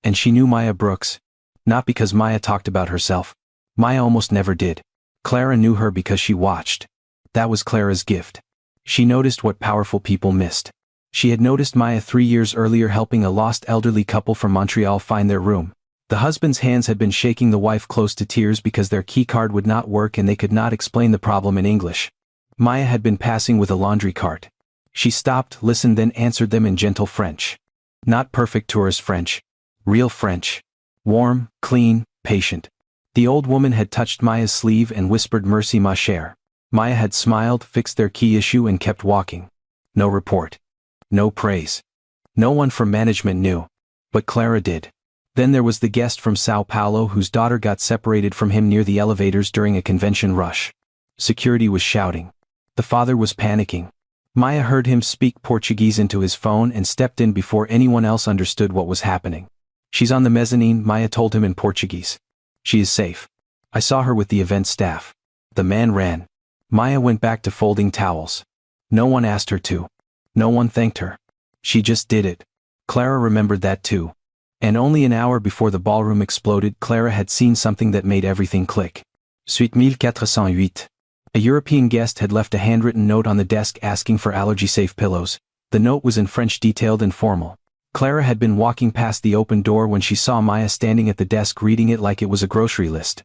And she knew Maya Brooks. Not because Maya talked about herself. Maya almost never did. Clara knew her because she watched. That was Clara's gift. She noticed what powerful people missed. She had noticed Maya 3 years earlier helping a lost elderly couple from Montreal find their room. The husband's hands had been shaking the wife close to tears because their keycard would not work and they could not explain the problem in English. Maya had been passing with a laundry cart. She stopped, listened, then answered them in gentle French. Not perfect tourist French. Real French. Warm, clean, patient. The old woman had touched Maya's sleeve and whispered, "Merci ma chère." Maya had smiled, fixed their key issue and kept walking. No report. No praise. No one from management knew. But Clara did. Then there was the guest from Sao Paulo whose daughter got separated from him near the elevators during a convention rush. Security was shouting. The father was panicking. Maya heard him speak Portuguese into his phone and stepped in before anyone else understood what was happening. "She's on the mezzanine," Maya told him in Portuguese. "She is safe. I saw her with the event staff." The man ran. Maya went back to folding towels. No one asked her to. No one thanked her. She just did it. Clara remembered that too. And only an hour before the ballroom exploded, Clara had seen something that made everything click. Suite 1408. A European guest had left a handwritten note on the desk asking for allergy-safe pillows. The note was in French, detailed and formal. Clara had been walking past the open door when she saw Maya standing at the desk reading it like it was a grocery list.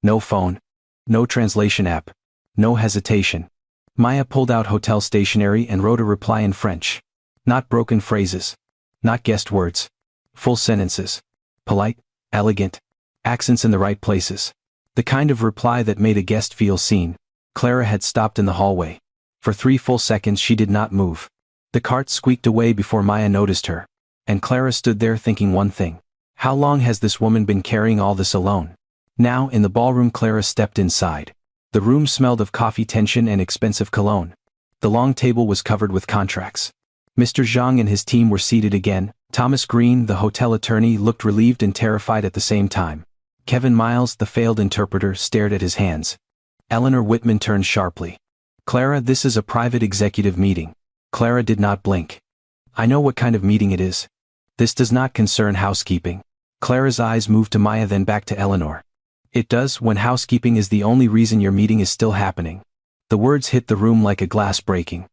No phone. No translation app. No hesitation. Maya pulled out hotel stationery and wrote a reply in French. Not broken phrases. Not guessed words. Full sentences. Polite, elegant, accents in the right places. The kind of reply that made a guest feel seen. Clara had stopped in the hallway. For 3 full seconds she did not move. The cart squeaked away before Maya noticed her. And Clara stood there thinking one thing. How long has this woman been carrying all this alone? Now, in the ballroom, Clara stepped inside. The room smelled of coffee, tension and expensive cologne. The long table was covered with contracts. Mr. Zhang and his team were seated again. Thomas Green, the hotel attorney, looked relieved and terrified at the same time. Kevin Miles, the failed interpreter, stared at his hands. Eleanor Whitman turned sharply. Clara, this is a private executive meeting. Clara did not blink. I know what kind of meeting it is. This does not concern housekeeping. Clara's eyes moved to Maya, then back to Eleanor. It does, when housekeeping is the only reason your meeting is still happening. The words hit the room like a glass breaking.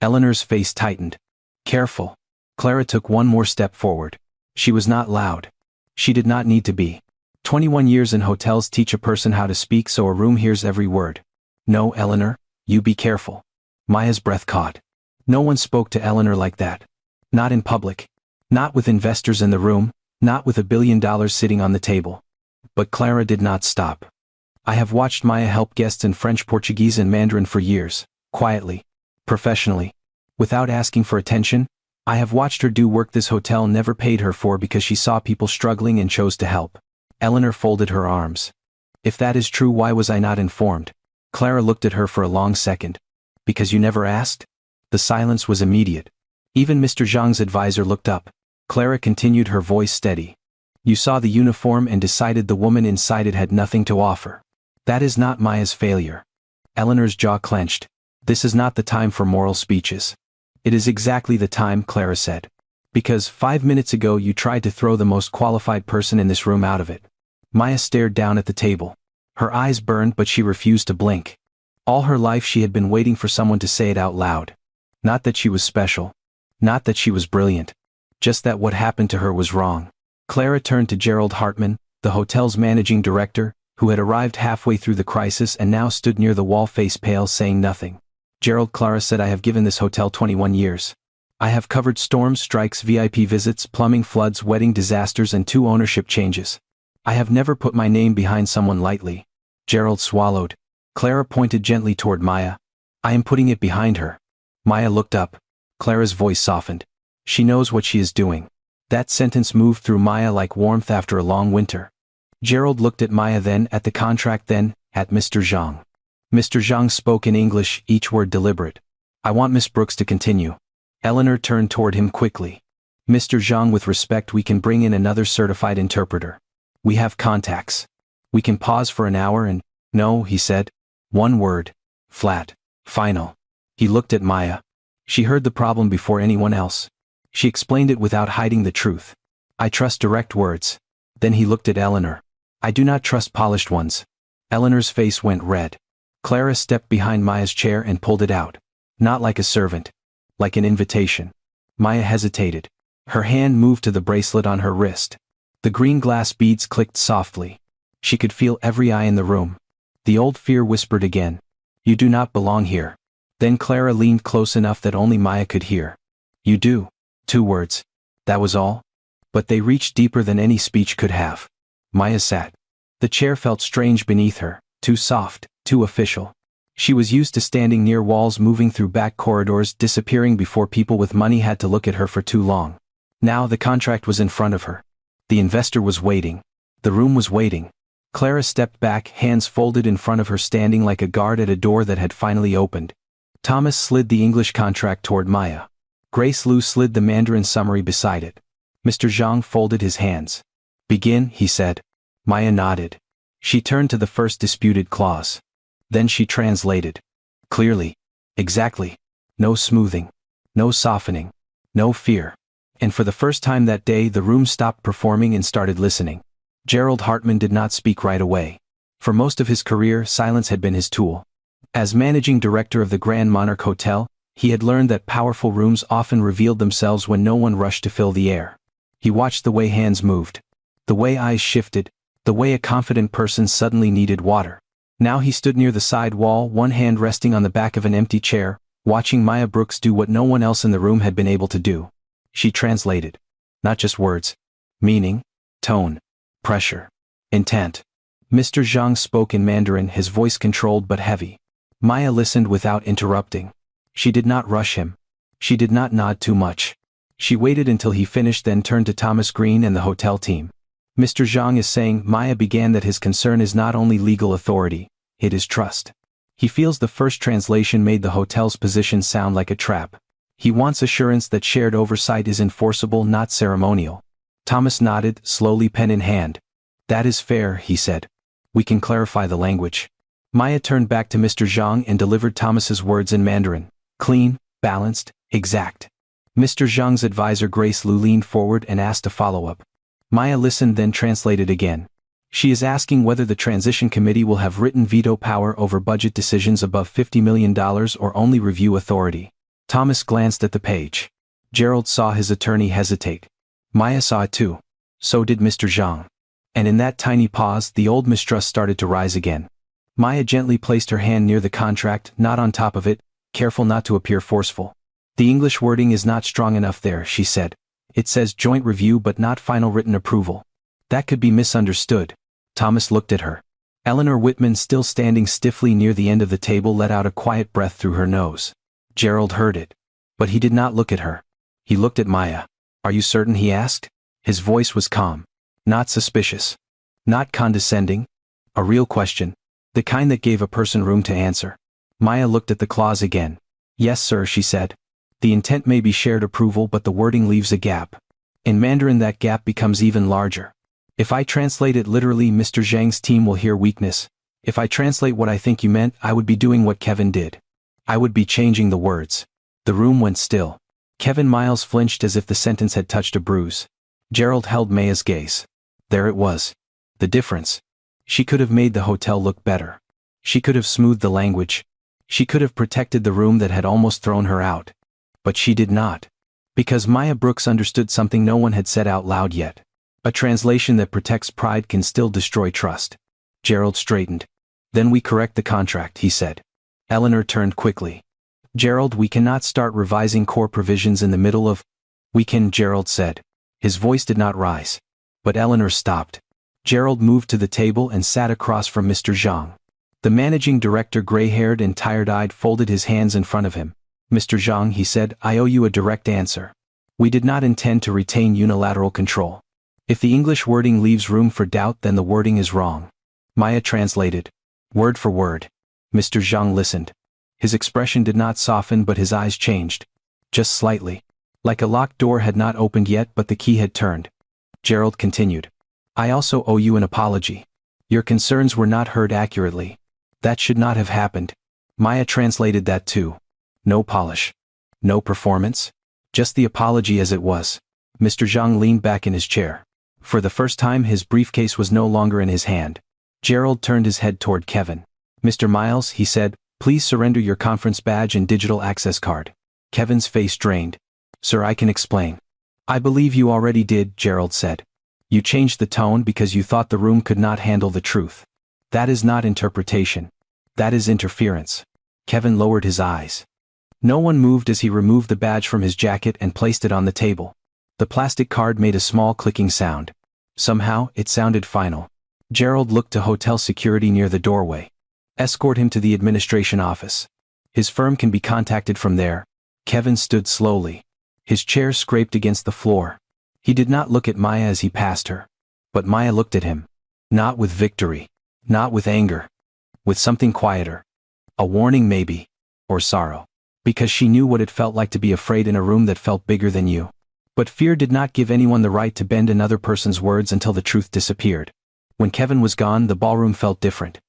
Eleanor's face tightened. Careful. Clara took one more step forward. She was not loud. She did not need to be. 21 years in hotels teach a person how to speak so a room hears every word. No, Eleanor, you be careful. Maya's breath caught. No one spoke to Eleanor like that. Not in public. Not with investors in the room, not with $1 billion sitting on the table. But Clara did not stop. I have watched Maya help guests in French, Portuguese and Mandarin for years, quietly, professionally, without asking for attention. I have watched her do work this hotel never paid her for because she saw people struggling and chose to help. Eleanor folded her arms. If that is true, why was I not informed? Clara looked at her for a long second. Because you never asked? The silence was immediate. Even Mr. Zhang's advisor looked up. Clara continued, her voice steady. You saw the uniform and decided the woman inside it had nothing to offer. That is not Maya's failure. Eleanor's jaw clenched. This is not the time for moral speeches. It is exactly the time, Clara said. Because 5 minutes ago you tried to throw the most qualified person in this room out of it. Maya stared down at the table. Her eyes burned, but she refused to blink. All her life she had been waiting for someone to say it out loud. Not that she was special. Not that she was brilliant. Just that what happened to her was wrong. Clara turned to Gerald Hartman, the hotel's managing director, who had arrived halfway through the crisis and now stood near the wall, face pale, saying nothing. Gerald, Clara said, I have given this hotel 21 years. I have covered storms, strikes, VIP visits, plumbing, floods, wedding disasters and 2 ownership changes. I have never put my name behind someone lightly. Gerald swallowed. Clara pointed gently toward Maya. I am putting it behind her. Maya looked up. Clara's voice softened. She knows what she is doing. That sentence moved through Maya like warmth after a long winter. Gerald looked at Maya, then at the contract, then at Mr. Zhang. Mr. Zhang spoke in English, each word deliberate. I want Miss Brooks to continue. Eleanor turned toward him quickly. Mr. Zhang, with respect, we can bring in another certified interpreter. We have contacts. We can pause for an hour and... No, he said. One word. Flat. Final. He looked at Maya. She heard the problem before anyone else. She explained it without hiding the truth. I trust direct words. Then he looked at Eleanor. I do not trust polished ones. Eleanor's face went red. Clara stepped behind Maya's chair and pulled it out. Not like a servant. Like an invitation. Maya hesitated. Her hand moved to the bracelet on her wrist. The green glass beads clicked softly. She could feel every eye in the room. The old fear whispered again. You do not belong here. Then Clara leaned close enough that only Maya could hear. You do. 2 words. That was all? But they reached deeper than any speech could have. Maya sat. The chair felt strange beneath her, too soft, too official. She was used to standing near walls, moving through back corridors, disappearing before people with money had to look at her for too long. Now the contract was in front of her. The investor was waiting. The room was waiting. Clara stepped back, hands folded in front of her, standing like a guard at a door that had finally opened. Thomas slid the English contract toward Maya. Grace Liu slid the Mandarin summary beside it. Mr. Zhang folded his hands. Begin, he said. Maya nodded. She turned to the first disputed clause. Then she translated. Clearly. Exactly. No smoothing. No softening. No fear. And for the first time that day the room stopped performing and started listening. Gerald Hartman did not speak right away. For most of his career, silence had been his tool. As managing director of the Grand Monarch Hotel, he had learned that powerful rooms often revealed themselves when no one rushed to fill the air. He watched the way hands moved, the way eyes shifted, the way a confident person suddenly needed water. Now he stood near the side wall, one hand resting on the back of an empty chair, watching Maya Brooks do what no one else in the room had been able to do. She translated. Not just words. Meaning, tone, pressure, intent. Mr. Zhang spoke in Mandarin, his voice controlled but heavy. Maya listened without interrupting. She did not rush him. She did not nod too much. She waited until he finished, then turned to Thomas Green and the hotel team. Mr. Zhang is saying, Maya began, that his concern is not only legal authority, it is trust. He feels the first translation made the hotel's position sound like a trap. He wants assurance that shared oversight is enforceable, not ceremonial. Thomas nodded, slowly, pen in hand. That is fair, he said. We can clarify the language. Maya turned back to Mr. Zhang and delivered Thomas's words in Mandarin. Clean, balanced, exact. Mr. Zhang's advisor Grace Liu leaned forward and asked a follow-up. Maya listened, then translated again. She is asking whether the transition committee will have written veto power over budget decisions above $50 million or only review authority. Thomas glanced at the page. Gerald saw his attorney hesitate. Maya saw it too. So did Mr. Zhang. And in that tiny pause, the old mistrust started to rise again. Maya gently placed her hand near the contract, not on top of it, careful not to appear forceful. The English wording is not strong enough there, she said. It says joint review but not final written approval. That could be misunderstood. Thomas looked at her. Eleanor Whitman, still standing stiffly near the end of the table, let out a quiet breath through her nose. Gerald heard it. But he did not look at her. He looked at Maya. Are you certain, he asked? His voice was calm. Not suspicious. Not condescending. A real question. The kind that gave a person room to answer. Maya looked at the clause again. Yes, sir, she said. The intent may be shared approval, but the wording leaves a gap. In Mandarin that gap becomes even larger. If I translate it literally, Mr. Zhang's team will hear weakness. If I translate what I think you meant, I would be doing what Kevin did. I would be changing the words. The room went still. Kevin Miles flinched as if the sentence had touched a bruise. Gerald held Maya's gaze. There it was. The difference. She could have made the hotel look better. She could have smoothed the language. She could have protected the room that had almost thrown her out. But she did not. Because Maya Brooks understood something no one had said out loud yet. A translation that protects pride can still destroy trust. Gerald straightened. Then we correct the contract, he said. Eleanor turned quickly. Gerald, we cannot start revising core provisions in the middle of... We can, Gerald said. His voice did not rise. But Eleanor stopped. Gerald moved to the table and sat across from Mr. Zhang. The managing director, gray-haired and tired-eyed, folded his hands in front of him. Mr. Zhang, he said, I owe you a direct answer. We did not intend to retain unilateral control. If the English wording leaves room for doubt, then the wording is wrong. Maya translated. Word for word. Mr. Zhang listened. His expression did not soften, but his eyes changed. Just slightly. Like a locked door had not opened yet, but the key had turned. Gerald continued. I also owe you an apology. Your concerns were not heard accurately. That should not have happened. Maya translated that too. No polish. No performance. Just the apology as it was. Mr. Zhang leaned back in his chair. For the first time his briefcase was no longer in his hand. Gerald turned his head toward Kevin. Mr. Miles, he said, please surrender your conference badge and digital access card. Kevin's face drained. Sir, I can explain. I believe you already did, Gerald said. You changed the tone because you thought the room could not handle the truth. That is not interpretation. That is interference. Kevin lowered his eyes. No one moved as he removed the badge from his jacket and placed it on the table. The plastic card made a small clicking sound. Somehow, it sounded final. Gerald looked to hotel security near the doorway. Escort him to the administration office. His firm can be contacted from there. Kevin stood slowly. His chair scraped against the floor. He did not look at Maya as he passed her. But Maya looked at him. Not with victory. Not with anger. With something quieter. A warning maybe. Or sorrow. Because she knew what it felt like to be afraid in a room that felt bigger than you. But fear did not give anyone the right to bend another person's words until the truth disappeared. When Kevin was gone, the ballroom felt different.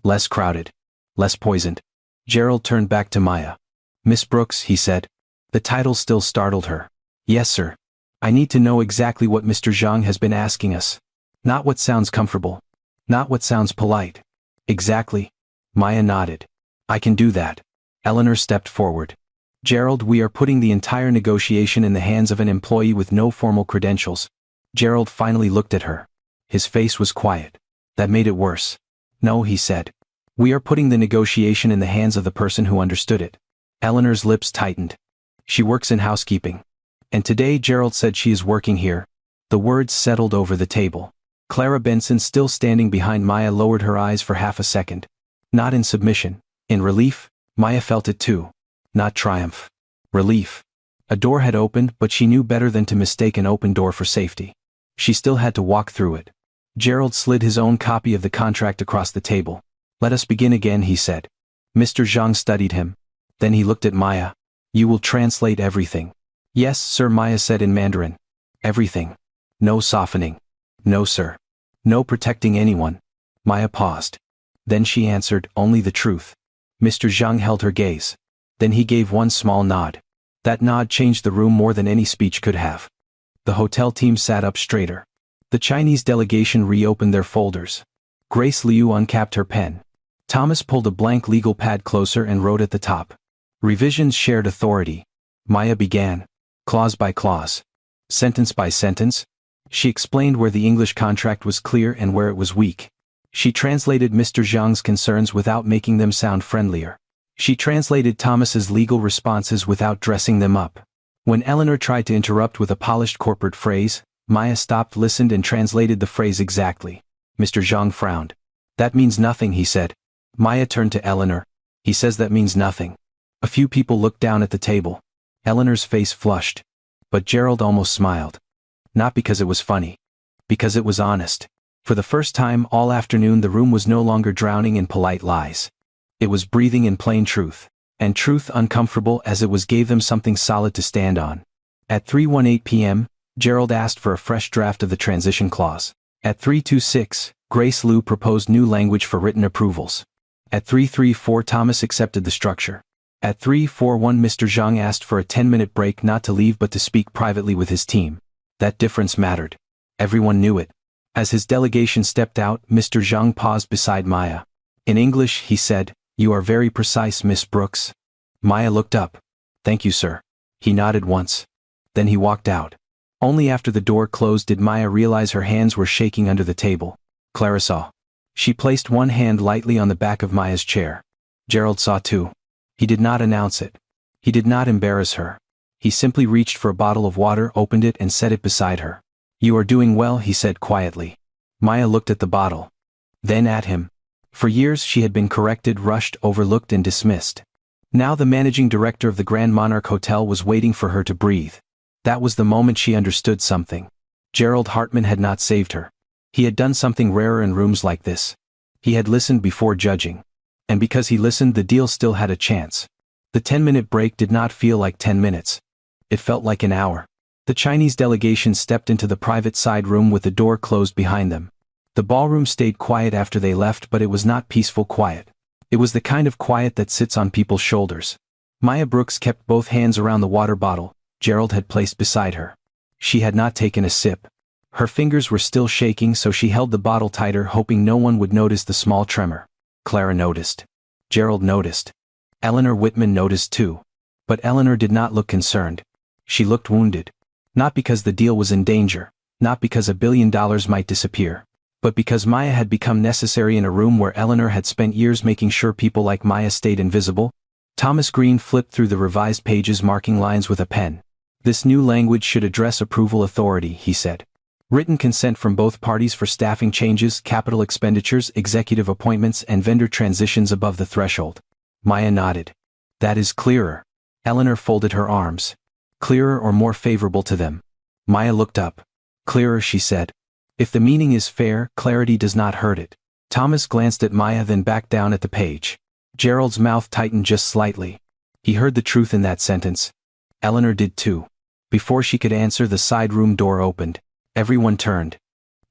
Less crowded. Less poisoned. Gerald turned back to Maya. Miss Brooks, he said. The title still startled her. Yes, sir. I need to know exactly what Mr. Zhang has been asking us. Not what sounds comfortable. Not what sounds polite. Exactly. Maya nodded. I can do that. Eleanor stepped forward. Gerald, we are putting the entire negotiation in the hands of an employee with no formal credentials. Gerald finally looked at her. His face was quiet. That made it worse. No, he said. We are putting the negotiation in the hands of the person who understood it. Eleanor's lips tightened. She works in housekeeping. And today Gerald said she is working here. The words settled over the table. Clara Benson, still standing behind Maya, lowered her eyes for half a second. Not in submission. In relief. Maya felt it too. Not triumph. Relief. A door had opened, but she knew better than to mistake an open door for safety. She still had to walk through it. Gerald slid his own copy of the contract across the table. Let us begin again, he said. Mr. Zhang studied him. Then he looked at Maya. You will translate everything. Yes, sir, Maya said in Mandarin. Everything. No softening. No, sir. No protecting anyone. Maya paused. Then she answered, only the truth. Mr. Zhang held her gaze. Then he gave one small nod. That nod changed the room more than any speech could have. The hotel team sat up straighter. The Chinese delegation reopened their folders. Grace Liu uncapped her pen. Thomas pulled a blank legal pad closer and wrote at the top. Revisions shared authority. Maya began. Clause by clause. Sentence by sentence. She explained where the English contract was clear and where it was weak. She translated Mr. Zhang's concerns without making them sound friendlier. She translated Thomas's legal responses without dressing them up. When Eleanor tried to interrupt with a polished corporate phrase, Maya stopped, listened, and translated the phrase exactly. Mr. Zhang frowned. That means nothing, he said. Maya turned to Eleanor. He says that means nothing. A few people looked down at the table. Eleanor's face flushed. But Gerald almost smiled. Not because it was funny. Because it was honest. For the first time all afternoon the room was no longer drowning in polite lies. It was breathing in plain truth. And truth, uncomfortable as it was, gave them something solid to stand on. At 3:18 p.m., Gerald asked for a fresh draft of the transition clause. At 3:26, Grace Liu proposed new language for written approvals. At 3:34, Thomas accepted the structure. At 3:41, Mr. Zhang asked for a 10-minute break, not to leave but to speak privately with his team. That difference mattered. Everyone knew it. As his delegation stepped out, Mr. Zhang paused beside Maya. In English, he said, "You are very precise, Miss Brooks." Maya looked up. "Thank you, sir." He nodded once. Then he walked out. Only after the door closed did Maya realize her hands were shaking under the table. Clara saw. She placed one hand lightly on the back of Maya's chair. Gerald saw too. He did not announce it. He did not embarrass her. He simply reached for a bottle of water, opened it, and set it beside her. "You are doing well," he said quietly. Maya looked at the bottle. Then at him. For years she had been corrected, rushed, overlooked, and dismissed. Now the managing director of the Grand Monarch Hotel was waiting for her to breathe. That was the moment she understood something. Gerald Hartman had not saved her. He had done something rarer in rooms like this. He had listened before judging. And because he listened, the deal still had a chance. The 10-minute break did not feel like 10 minutes. It felt like an hour. The Chinese delegation stepped into the private side room with the door closed behind them. The ballroom stayed quiet after they left, but it was not peaceful quiet. It was the kind of quiet that sits on people's shoulders. Maya Brooks kept both hands around the water bottle Gerald had placed beside her. She had not taken a sip. Her fingers were still shaking, so she held the bottle tighter, hoping no one would notice the small tremor. Clara noticed. Gerald noticed. Eleanor Whitman noticed too. But Eleanor did not look concerned. She looked wounded. Not because the deal was in danger, not because $1 billion might disappear, but because Maya had become necessary in a room where Eleanor had spent years making sure people like Maya stayed invisible. Thomas Green flipped through the revised pages, marking lines with a pen. This new language should address approval authority, he said. Written consent from both parties for staffing changes, capital expenditures, executive appointments, and vendor transitions above the threshold. Maya nodded. That is clearer. Eleanor folded her arms. Clearer or more favorable to them? Maya looked up. Clearer, she said. If the meaning is fair, clarity does not hurt it. Thomas glanced at Maya, then back down at the page. Gerald's mouth tightened just slightly. He heard the truth in that sentence. Eleanor did too. Before she could answer, the side room door opened. Everyone turned.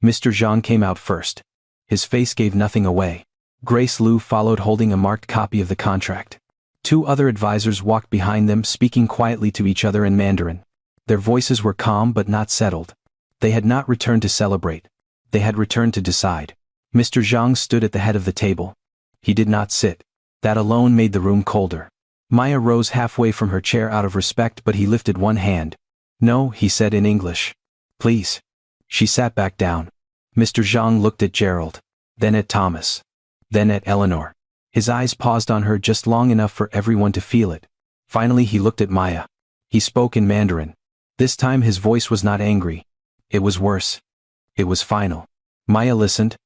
Mr. Zhang came out first. His face gave nothing away. Grace Liu followed, holding a marked copy of the contract. Two other advisors walked behind them, speaking quietly to each other in Mandarin. Their voices were calm but not settled. They had not returned to celebrate. They had returned to decide. Mr. Zhang stood at the head of the table. He did not sit. That alone made the room colder. Maya rose halfway from her chair out of respect, but he lifted one hand. "No," he said in English. "Please." She sat back down. Mr. Zhang looked at Gerald. Then at Thomas. Then at Eleanor. His eyes paused on her just long enough for everyone to feel it. Finally he looked at Maya. He spoke in Mandarin. This time his voice was not angry. It was worse. It was final. Maya listened.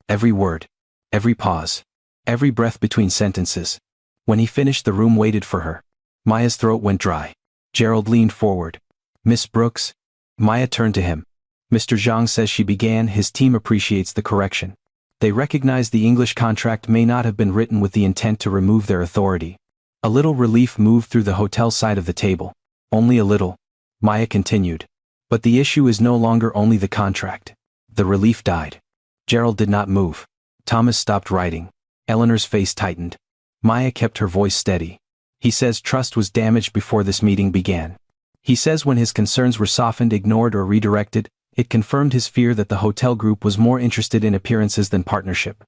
Every word. Every pause. Every breath between sentences. When he finished, the room waited for her. Maya's throat went dry. Gerald leaned forward. "Miss Brooks?" Maya turned to him. "Mr. Zhang says," she began, "his team appreciates the correction. They recognize the English contract may not have been written with the intent to remove their authority." A little relief moved through the hotel side of the table. "Only a little," Maya continued. "But the issue is no longer only the contract." The relief died. Gerald did not move. Thomas stopped writing. Eleanor's face tightened. Maya kept her voice steady. "He says trust was damaged before this meeting began. He says when his concerns were softened, ignored, or redirected, it confirmed his fear that the hotel group was more interested in appearances than partnership."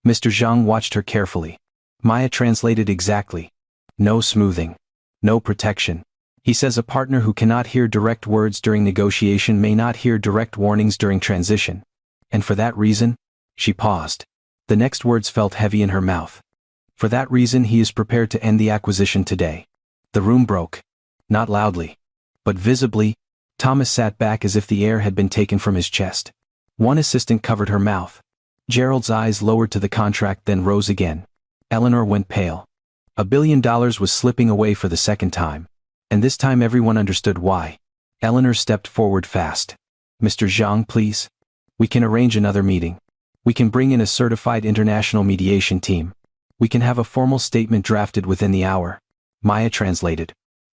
Mr. Zhang watched her carefully. Maya translated exactly. "No smoothing. No protection. He says a partner who cannot hear direct words during negotiation may not hear direct warnings during transition. And for that reason," she paused. The next words felt heavy in her mouth. "For that reason he is prepared to end the acquisition today." The room broke. Not loudly, but visibly. Thomas sat back as if the air had been taken from his chest. One assistant covered her mouth. Gerald's eyes lowered to the contract, then rose again. Eleanor went pale. $1 billion was slipping away for the second time. And this time everyone understood why. Eleanor stepped forward fast. "Mr. Zhang, please. We can arrange another meeting. We can bring in a certified international mediation team. We can have a formal statement drafted within the hour." Maya translated.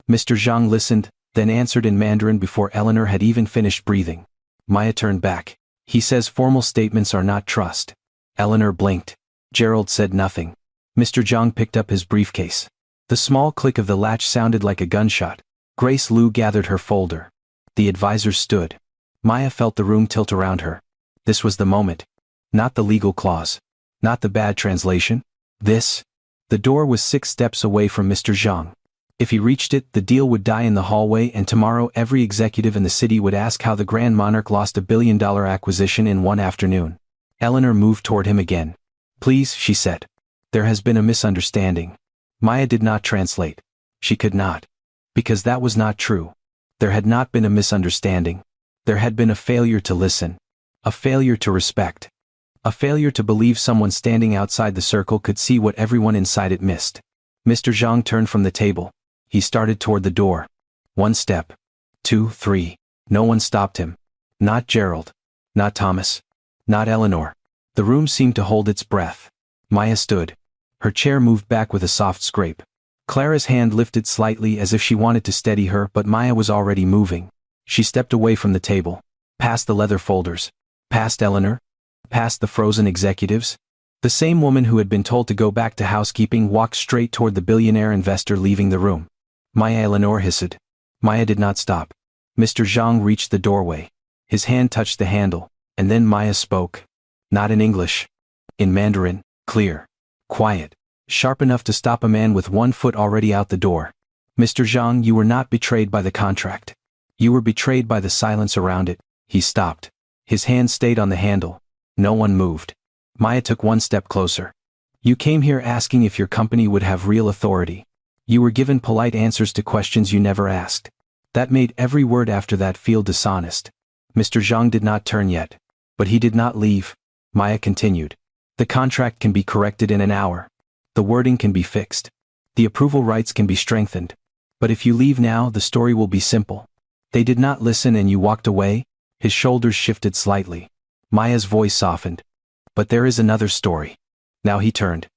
Mr. Zhang listened, then answered in Mandarin before Eleanor had even finished breathing. Maya turned back. "He says formal statements are not trust." Eleanor blinked. Gerald said nothing. Mr. Zhang picked up his briefcase. The small click of the latch sounded like a gunshot. Grace Liu gathered her folder. The advisors stood. Maya felt the room tilt around her. This was the moment. Not the legal clause. Not the bad translation. This. The door was 6 steps away from Mr. Zhang. If he reached it, the deal would die in the hallway, and tomorrow every executive in the city would ask how the Grand Monarch lost $1 billion acquisition in one afternoon. Eleanor moved toward him again. "Please," she said. "There has been a misunderstanding." Maya did not translate. She could not. Because that was not true. There had not been a misunderstanding. There had been a failure to listen. A failure to respect. A failure to believe someone standing outside the circle could see what everyone inside it missed. Mr. Zhang turned from the table. He started toward the door. 1 step. 2, 3. No one stopped him. Not Gerald. Not Thomas. Not Eleanor. The room seemed to hold its breath. Maya stood. Her chair moved back with a soft scrape. Clara's hand lifted slightly as if she wanted to steady her, but Maya was already moving. She stepped away from the table. Past the leather folders. Past Eleanor. Past the frozen executives. The same woman who had been told to go back to housekeeping walked straight toward the billionaire investor leaving the room. "Maya," Eleanor hissed. Maya did not stop. Mr. Zhang reached the doorway. His hand touched the handle, and then Maya spoke. Not in English. In Mandarin, clear. Quiet. Sharp enough to stop a man with 1 foot already out the door. "Mr. Zhang, you were not betrayed by the contract. You were betrayed by the silence around it." He stopped. His hand stayed on the handle. No one moved. Maya took 1 step closer. "You came here asking if your company would have real authority. You were given polite answers to questions you never asked. That made every word after that feel dishonest." Mr. Zhang did not turn yet. But he did not leave. Maya continued. "The contract can be corrected in an hour. The wording can be fixed. The approval rights can be strengthened. But if you leave now, the story will be simple. They did not listen and you walked away." His shoulders shifted slightly. Maya's voice softened. "But there is another story." Now he turned.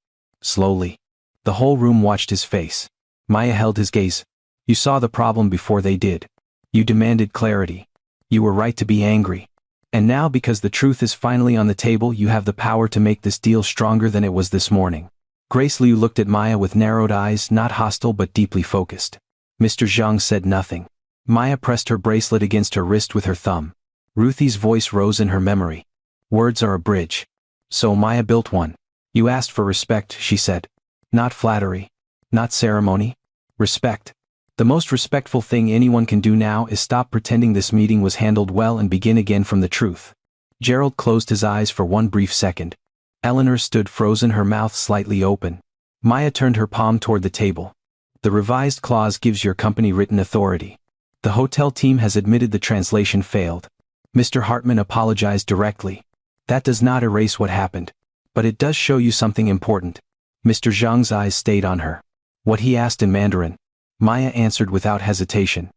Slowly. The whole room watched his face. Maya held his gaze. "You saw the problem before they did. You demanded clarity. You were right to be angry. And now, because the truth is finally on the table, you have the power to make this deal stronger than it was this morning." Grace Liu looked at Maya with narrowed eyes, not hostile but deeply focused. Mr. Zhang said nothing. Maya pressed her bracelet against her wrist with her thumb. Ruthie's voice rose in her memory. Words are a bridge. So Maya built one. You asked for respect, she said. Not flattery. Not ceremony. Respect. The most respectful thing anyone can do now is stop pretending this meeting was handled well and begin again from the truth. Gerald closed his eyes for one brief second. Eleanor stood frozen, her mouth slightly open. Maya turned her palm toward the table. The revised clause gives your company written authority. The hotel team has admitted the translation failed. Mr. Hartman apologized directly. That does not erase what happened. But it does show you something important. Mr. Zhang's eyes stayed on her. What he asked in Mandarin. Maya answered without hesitation.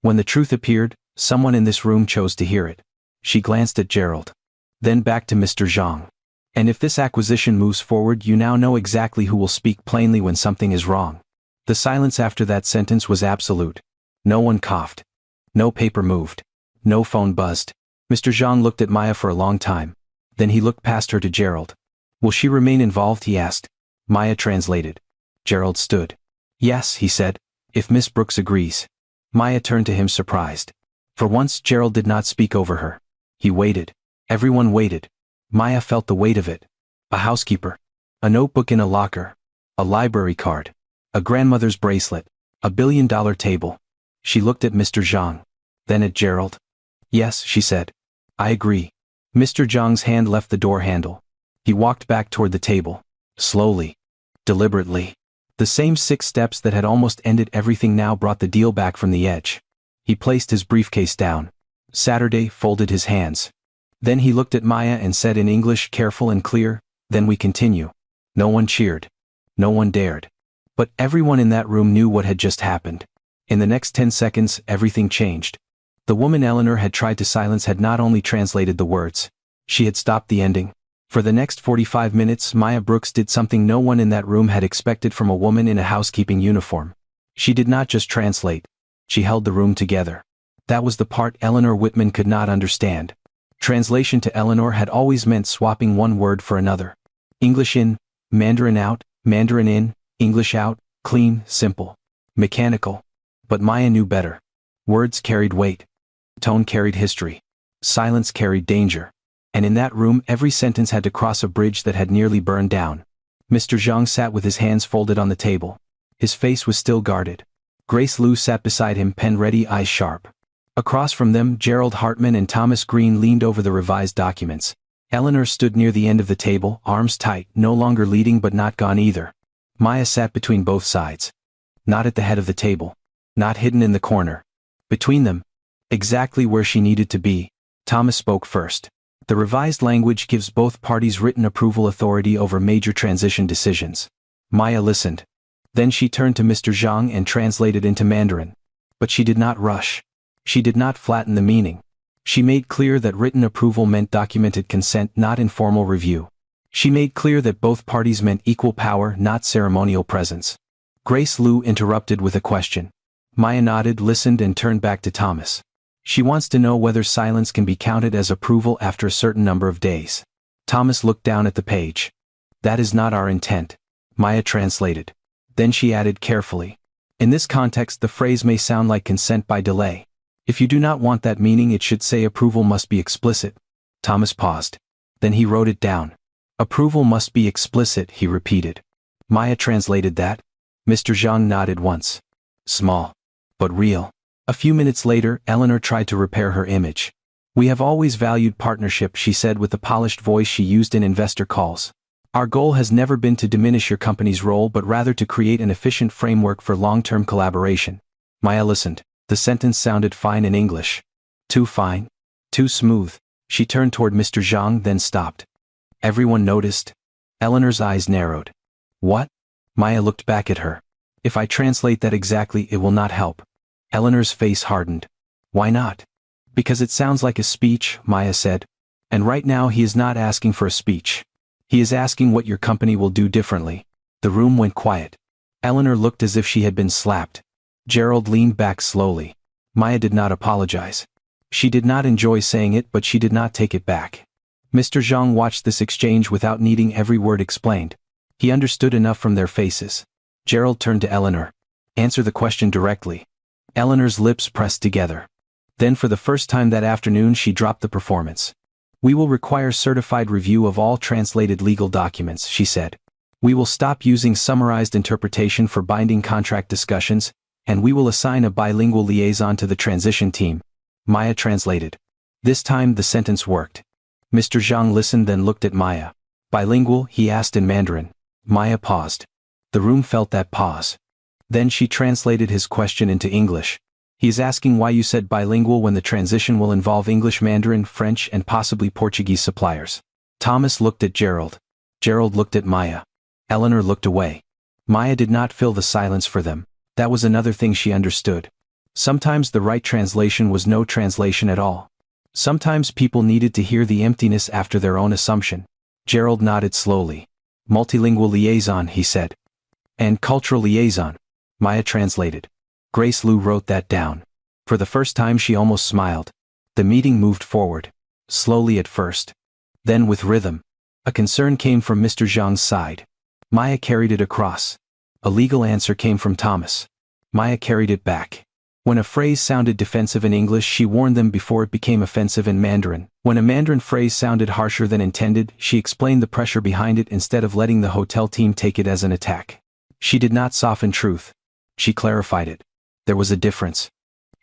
When the truth appeared, someone in this room chose to hear it. She glanced at Gerald. Then back to Mr. Zhang. And if this acquisition moves forward, you now know exactly who will speak plainly when something is wrong. The silence after that sentence was absolute. No one coughed. No paper moved. No phone buzzed. Mr. Zhang looked at Maya for a long time. Then he looked past her to Gerald. Will she remain involved, he asked. Maya translated. Gerald stood. Yes, he said. If Miss Brooks agrees. Maya turned to him surprised. For once Gerald did not speak over her. He waited. Everyone waited. Maya felt the weight of it. A housekeeper. A notebook in a locker. A library card. A grandmother's bracelet. A $1 billion table. She looked at Mr. Zhang. Then at Gerald. Yes, she said. I agree. Mr. Zhang's hand left the door handle. He walked back toward the table. Slowly. Deliberately. The same 6 steps that had almost ended everything now brought the deal back from the edge. He placed his briefcase down. Saturday folded his hands. Then he looked at Maya and said in English, careful and clear, then we continue. No one cheered. No one dared. But everyone in that room knew what had just happened. In the next 10 seconds, everything changed. The woman Eleanor had tried to silence had not only translated the words. She had stopped the ending. For the next 45 minutes, Maya Brooks did something no one in that room had expected from a woman in a housekeeping uniform. She did not just translate. She held the room together. That was the part Eleanor Whitman could not understand. Translation to Eleanor had always meant swapping one word for another. English in, Mandarin out, Mandarin in, English out, clean, simple, mechanical. But Maya knew better. Words carried weight. Tone carried history. Silence carried danger. And in that room every sentence had to cross a bridge that had nearly burned down. Mr. Zhang sat with his hands folded on the table. His face was still guarded. Grace Liu sat beside him, pen ready, eyes sharp. Across from them, Gerald Hartman and Thomas Green leaned over the revised documents. Eleanor stood near the end of the table, arms tight, no longer leading but not gone either. Maya sat between both sides. Not at the head of the table. Not hidden in the corner. Between them. Exactly where she needed to be. Thomas spoke first. The revised language gives both parties written approval authority over major transition decisions. Maya listened. Then she turned to Mr. Zhang and translated into Mandarin. But she did not rush. She did not flatten the meaning. She made clear that written approval meant documented consent, not informal review. She made clear that both parties meant equal power, not ceremonial presence. Grace Liu interrupted with a question. Maya nodded, listened, and turned back to Thomas. She wants to know whether silence can be counted as approval after a certain number of days. Thomas looked down at the page. That is not our intent. Maya translated. Then she added carefully. In this context the phrase may sound like consent by delay. If you do not want that meaning, it should say approval must be explicit. Thomas paused. Then he wrote it down. Approval must be explicit, he repeated. Maya translated that. Mr. Zhang nodded once. Small. But real. A few minutes later, Eleanor tried to repair her image. We have always valued partnership, she said with the polished voice she used in investor calls. Our goal has never been to diminish your company's role but rather to create an efficient framework for long-term collaboration. Maya listened. The sentence sounded fine in English. Too fine? Too smooth? She turned toward Mr. Zhang, then stopped. Everyone noticed. Eleanor's eyes narrowed. What? Maya looked back at her. If I translate that exactly, it will not help. Eleanor's face hardened. Why not? Because it sounds like a speech, Maya said. And right now he is not asking for a speech. He is asking what your company will do differently. The room went quiet. Eleanor looked as if she had been slapped. Gerald leaned back slowly. Maya did not apologize. She did not enjoy saying it, but she did not take it back. Mr. Zhang watched this exchange without needing every word explained. He understood enough from their faces. Gerald turned to Eleanor. Answer the question directly. Eleanor's lips pressed together. Then for the first time that afternoon she dropped the performance. "We will require certified review of all translated legal documents," she said. "We will stop using summarized interpretation for binding contract discussions, and we will assign a bilingual liaison to the transition team." Maya translated. This time the sentence worked. Mr. Zhang listened, then looked at Maya. "Bilingual?" he asked in Mandarin. Maya paused. The room felt that pause. Then she translated his question into English. "He is asking why you said bilingual when the transition will involve English, Mandarin, French, and possibly Portuguese suppliers." Thomas looked at Gerald. Gerald looked at Maya. Eleanor looked away. Maya did not fill the silence for them. That was another thing she understood. Sometimes the right translation was no translation at all. Sometimes people needed to hear the emptiness after their own assumption. Gerald nodded slowly. "Multilingual liaison," he said. "And cultural liaison," Maya translated. Grace Liu wrote that down. For the first time she almost smiled. The meeting moved forward. Slowly at first. Then with rhythm. A concern came from Mr. Zhang's side. Maya carried it across. A legal answer came from Thomas. Maya carried it back. When a phrase sounded defensive in English, she warned them before it became offensive in Mandarin. When a Mandarin phrase sounded harsher than intended, she explained the pressure behind it instead of letting the hotel team take it as an attack. She did not soften truth. She clarified it. There was a difference.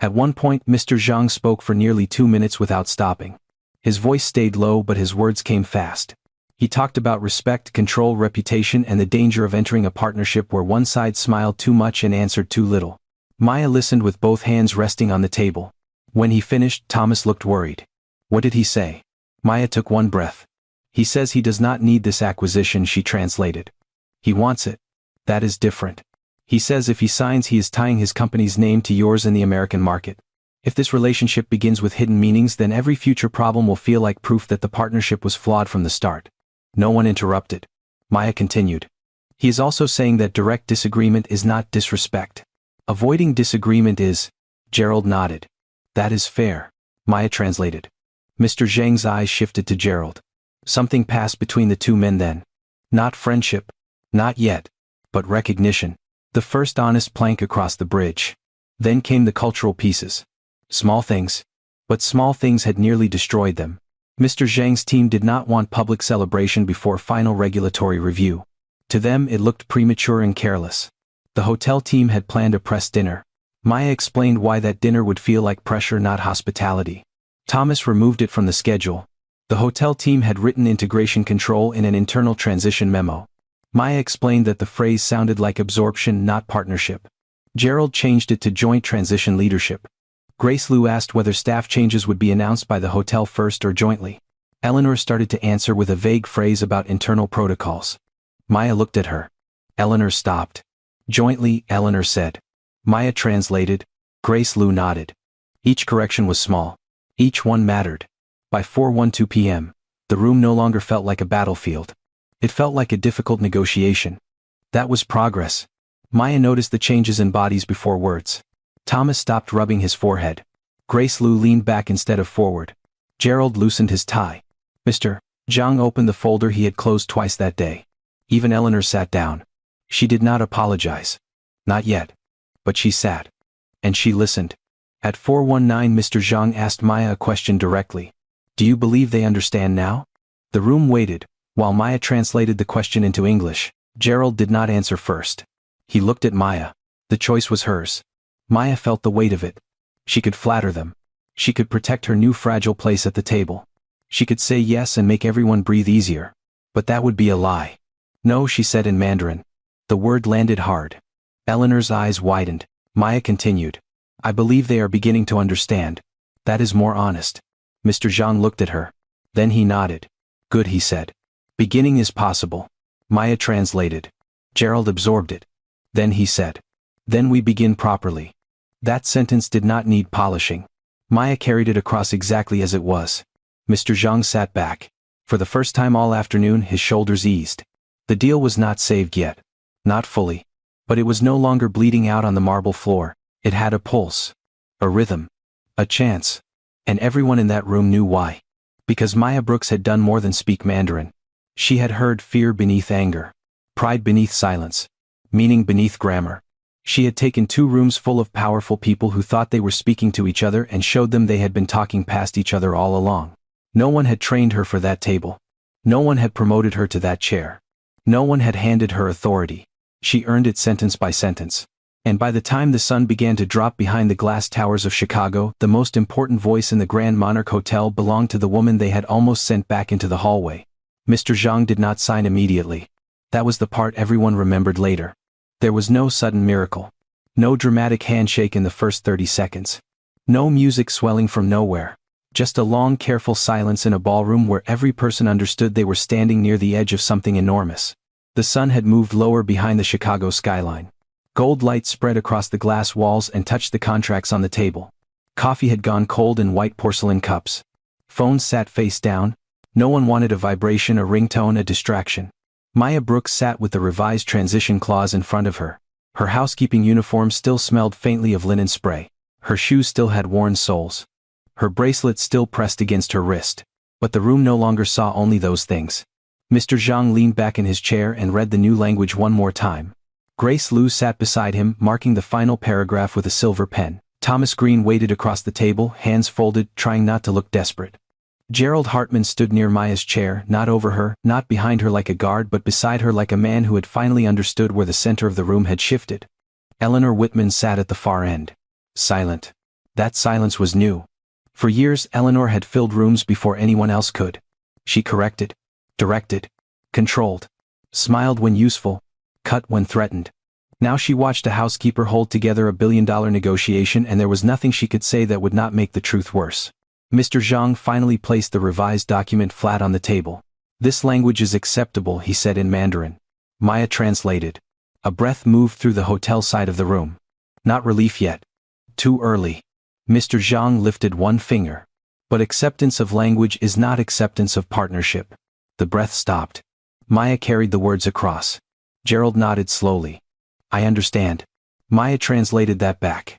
At one point, Mr. Zhang spoke for nearly 2 minutes without stopping. His voice stayed low, but his words came fast. He talked about respect, control, reputation, and the danger of entering a partnership where one side smiled too much and answered too little. Maya listened with both hands resting on the table. When he finished, Thomas looked worried. "What did he say?" Maya took one breath. "He says he does not need this acquisition," she translated. "He wants it. That is different. He says if he signs, he is tying his company's name to yours in the American market. If this relationship begins with hidden meanings, then every future problem will feel like proof that the partnership was flawed from the start." No one interrupted. Maya continued. "He is also saying that direct disagreement is not disrespect. Avoiding disagreement is." Gerald nodded. "That is fair," Maya translated. Mr. Zhang's eyes shifted to Gerald. Something passed between the two men then. Not friendship. Not yet. But recognition. The first honest plank across the bridge. Then came the cultural pieces. Small things. But small things had nearly destroyed them. Mr. Zhang's team did not want public celebration before final regulatory review. To them it looked premature and careless. The hotel team had planned a press dinner. Maya explained why that dinner would feel like pressure, not hospitality. Thomas removed it from the schedule. The hotel team had written integration control in an internal transition memo. Maya explained that the phrase sounded like absorption, not partnership. Gerald changed it to joint transition leadership. Grace Liu asked whether staff changes would be announced by the hotel first or jointly. Eleanor started to answer with a vague phrase about internal protocols. Maya looked at her. Eleanor stopped. "Jointly," Eleanor said. Maya translated. Grace Liu nodded. Each correction was small. Each one mattered. By 4:12 p.m., the room no longer felt like a battlefield. It felt like a difficult negotiation. That was progress. Maya noticed the changes in bodies before words. Thomas stopped rubbing his forehead. Grace Liu leaned back instead of forward. Gerald loosened his tie. Mr. Zhang opened the folder he had closed twice that day. Even Eleanor sat down. She did not apologize. Not yet. But she sat. And she listened. At 4:19, Mr. Zhang asked Maya a question directly. "Do you believe they understand now?" The room waited, while Maya translated the question into English. Gerald did not answer first. He looked at Maya. The choice was hers. Maya felt the weight of it. She could flatter them. She could protect her new fragile place at the table. She could say yes and make everyone breathe easier. But that would be a lie. "No," she said in Mandarin. The word landed hard. Eleanor's eyes widened. Maya continued. "I believe they are beginning to understand. That is more honest." Mr. Zhang looked at her. Then he nodded. "Good," he said. "Beginning is possible." Maya translated. Gerald absorbed it. Then he said. "Then we begin properly." That sentence did not need polishing. Maya carried it across exactly as it was. Mr. Zhang sat back. For the first time all afternoon, his shoulders eased. The deal was not saved yet. Not fully. But it was no longer bleeding out on the marble floor. It had a pulse. A rhythm. A chance. And everyone in that room knew why. Because Maya Brooks had done more than speak Mandarin. She had heard fear beneath anger. Pride beneath silence. Meaning beneath grammar. She had taken 2 rooms full of powerful people who thought they were speaking to each other and showed them they had been talking past each other all along. No one had trained her for that table. No one had promoted her to that chair. No one had handed her authority. She earned it sentence by sentence. And by the time the sun began to drop behind the glass towers of Chicago, the most important voice in the Grand Monarch Hotel belonged to the woman they had almost sent back into the hallway. Mr. Zhang did not sign immediately. That was the part everyone remembered later. There was no sudden miracle. No dramatic handshake in the first 30 seconds. No music swelling from nowhere. Just a long, careful silence in a ballroom where every person understood they were standing near the edge of something enormous. The sun had moved lower behind the Chicago skyline. Gold light spread across the glass walls and touched the contracts on the table. Coffee had gone cold in white porcelain cups. Phones sat face down. No one wanted a vibration, a ringtone, a distraction. Maya Brooks sat with the revised transition clause in front of her. Her housekeeping uniform still smelled faintly of linen spray. Her shoes still had worn soles. Her bracelet still pressed against her wrist. But the room no longer saw only those things. Mr. Zhang leaned back in his chair and read the new language one more time. Grace Liu sat beside him, marking the final paragraph with a silver pen. Thomas Green waited across the table, hands folded, trying not to look desperate. Gerald Hartman stood near Maya's chair, not over her, not behind her like a guard, but beside her like a man who had finally understood where the center of the room had shifted. Eleanor Whitman sat at the far end. Silent. That silence was new. For years, Eleanor had filled rooms before anyone else could. She corrected, directed, controlled, smiled when useful, cut when threatened. Now she watched a housekeeper hold together a billion-dollar negotiation, and there was nothing she could say that would not make the truth worse. Mr. Zhang finally placed the revised document flat on the table. "This language is acceptable," he said in Mandarin. Maya translated. A breath moved through the hotel side of the room. Not relief yet. Too early. Mr. Zhang lifted one finger. But acceptance of language is not acceptance of partnership. The breath stopped. Maya carried the words across. Gerald nodded slowly. "I understand." Maya translated that back.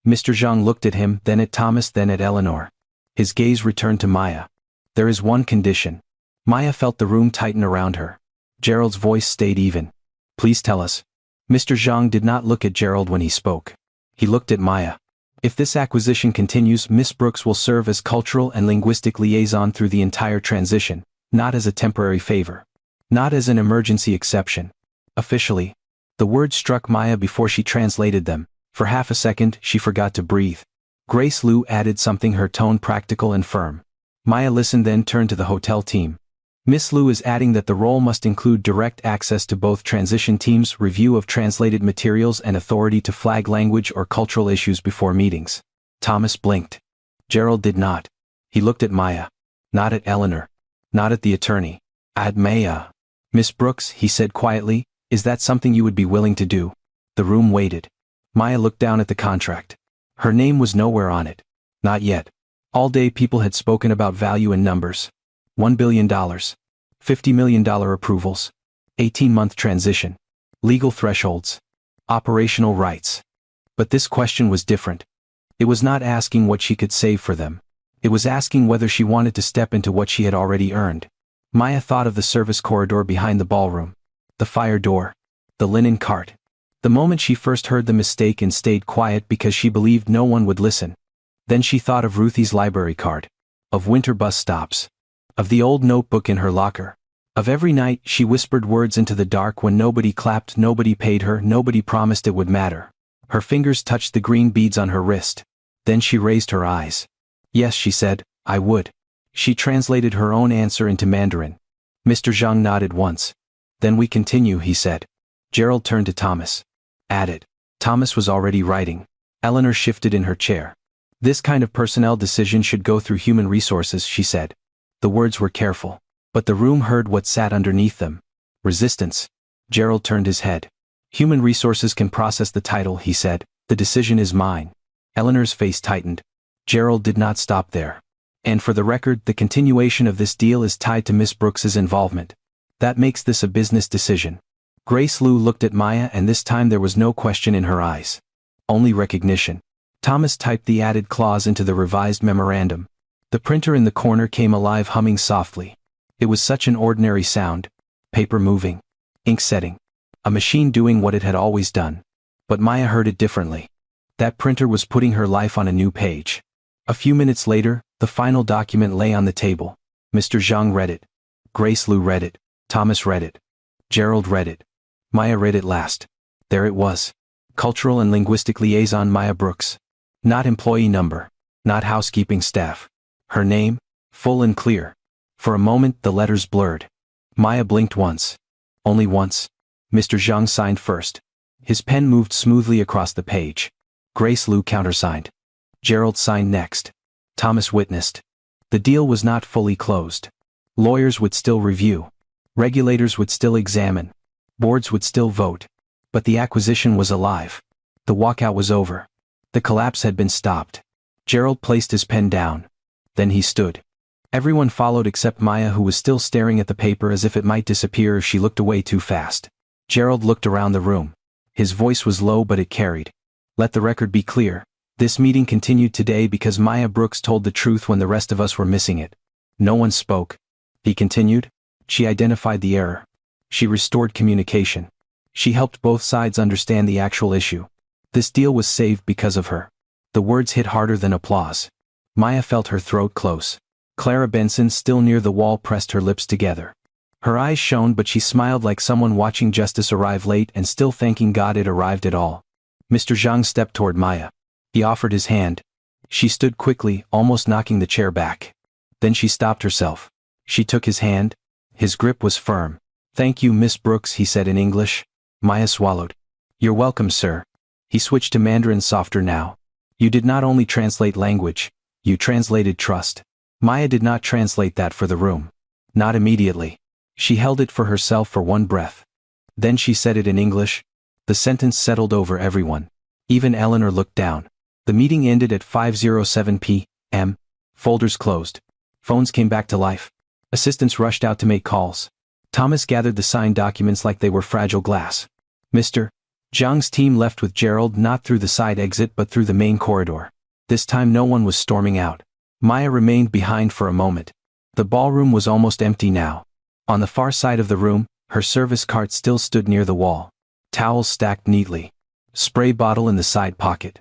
Mr. Zhang looked at him, then at Thomas, then at Eleanor. His gaze returned to Maya. "There is one condition." Maya felt the room tighten around her. Gerald's voice stayed even. "Please tell us." Mr. Zhang did not look at Gerald when he spoke. He looked at Maya. "If this acquisition continues, Miss Brooks will serve as cultural and linguistic liaison through the entire transition, not as a temporary favor. Not as an emergency exception. Officially." The words struck Maya before she translated them. For half a second, she forgot to breathe. Grace Liu added something, her tone practical and firm. Maya listened, then turned to the hotel team. "Miss Liu is adding that the role must include direct access to both transition teams, review of translated materials, and authority to flag language or cultural issues before meetings." Thomas blinked. Gerald did not. He looked at Maya. Not at Eleanor. Not at the attorney. At Maya. "Miss Brooks," he said quietly, "is that something you would be willing to do?" The room waited. Maya looked down at the contract. Her name was nowhere on it. Not yet. All day people had spoken about value and numbers. $1 billion. $50 million approvals. 18-month transition. Legal thresholds. Operational rights. But this question was different. It was not asking what she could save for them. It was asking whether she wanted to step into what she had already earned. Maya thought of the service corridor behind the ballroom. The fire door. The linen cart. The moment she first heard the mistake and stayed quiet because she believed no one would listen. Then she thought of Ruthie's library card. Of winter bus stops. Of the old notebook in her locker. Of every night she whispered words into the dark when nobody clapped, nobody paid her, nobody promised it would matter. Her fingers touched the green beads on her wrist. Then she raised her eyes. "Yes," she said, "I would." She translated her own answer into Mandarin. Mr. Zhang nodded once. "Then we continue," he said. Gerald turned to Thomas. "Add it." Thomas was already writing. Eleanor shifted in her chair. "This kind of personnel decision should go through human resources," she said. The words were careful. But the room heard what sat underneath them. Resistance. Gerald turned his head. "Human resources can process the title," he said. "The decision is mine." Eleanor's face tightened. Gerald did not stop there. "And for the record, the continuation of this deal is tied to Miss Brooks's involvement. That makes this a business decision." Grace Liu looked at Maya, and this time there was no question in her eyes. Only recognition. Thomas typed the added clause into the revised memorandum. The printer in the corner came alive, humming softly. It was such an ordinary sound. Paper moving. Ink setting. A machine doing what it had always done. But Maya heard it differently. That printer was putting her life on a new page. A few minutes later, the final document lay on the table. Mr. Zhang read it. Grace Liu read it. Thomas read it. Gerald read it. Maya read it last. There it was. Cultural and Linguistic Liaison Maya Brooks. Not employee number. Not housekeeping staff. Her name, full and clear. For a moment the letters blurred. Maya blinked once. Only once. Mr. Zhang signed first. His pen moved smoothly across the page. Grace Liu countersigned. Gerald signed next. Thomas witnessed. The deal was not fully closed. Lawyers would still review. Regulators would still examine. Boards would still vote. But the acquisition was alive. The walkout was over. The collapse had been stopped. Gerald placed his pen down. Then he stood. Everyone followed except Maya, who was still staring at the paper as if it might disappear if she looked away too fast. Gerald looked around the room. His voice was low but it carried. Let the record be clear. This meeting continued today because Maya Brooks told the truth when the rest of us were missing it. No one spoke. He continued. She identified the error. She restored communication. She helped both sides understand the actual issue. This deal was saved because of her. The words hit harder than applause. Maya felt her throat close. Clara Benson, still near the wall, pressed her lips together. Her eyes shone, but she smiled like someone watching justice arrive late and still thanking God it arrived at all. Mr. Zhang stepped toward Maya. He offered his hand. She stood quickly, almost knocking the chair back. Then she stopped herself. She took his hand. His grip was firm. Thank you, Miss Brooks, he said in English. Maya swallowed. You're welcome, sir. He switched to Mandarin, softer now. You did not only translate language, you translated trust. Maya did not translate that for the room. Not immediately. She held it for herself for one breath. Then she said it in English. The sentence settled over everyone. Even Eleanor looked down. The meeting ended at 5:07 p.m. Folders closed. Phones came back to life. Assistants rushed out to make calls. Thomas gathered the signed documents like they were fragile glass. Mr. Zhang's team left with Gerald, not through the side exit but through the main corridor. This time no one was storming out. Maya remained behind for a moment. The ballroom was almost empty now. On the far side of the room, her service cart still stood near the wall. Towels stacked neatly. Spray bottle in the side pocket.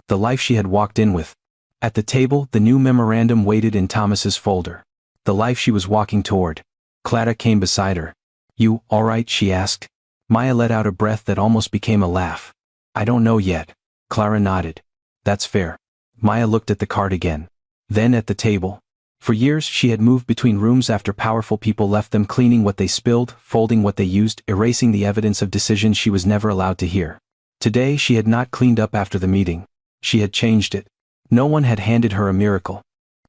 The life she had walked in with. At the table, the new memorandum waited in Thomas's folder. The life she was walking toward. Clara came beside her. You, all right, she asked. Maya let out a breath that almost became a laugh. I don't know yet. Clara nodded. That's fair. Maya looked at the card again. Then at the table. For years she had moved between rooms after powerful people left them, cleaning what they spilled, folding what they used, erasing the evidence of decisions she was never allowed to hear. Today she had not cleaned up after the meeting. She had changed it. No one had handed her a miracle.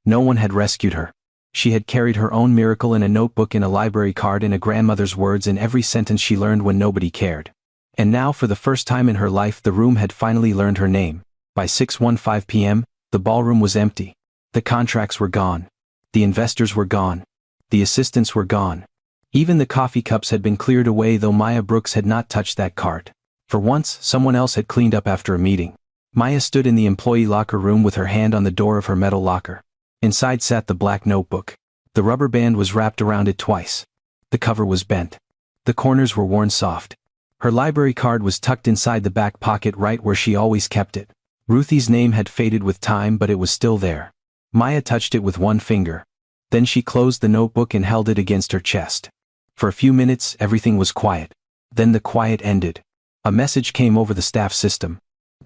No one had rescued her. She had carried her own miracle in a notebook, in a library card, in a grandmother's words, in every sentence she learned when nobody cared. And now, for the first time in her life, the room had finally learned her name. By 6:15 p.m., the ballroom was empty. The contracts were gone. The investors were gone. The assistants were gone. Even the coffee cups had been cleared away, though Maya Brooks had not touched that cart. For once, someone else had cleaned up after a meeting. Maya stood in the employee locker room with her hand on the door of her metal locker. Inside sat the black notebook. The rubber band was wrapped around it twice. The cover was bent. The corners were worn soft. Her library card was tucked inside the back pocket, right where she always kept it. Ruthie's name had faded with time, but it was still there. Maya touched it with one finger. Then she closed the notebook and held it against her chest. For a few minutes, everything was quiet. Then the quiet ended. A message came over the staff system.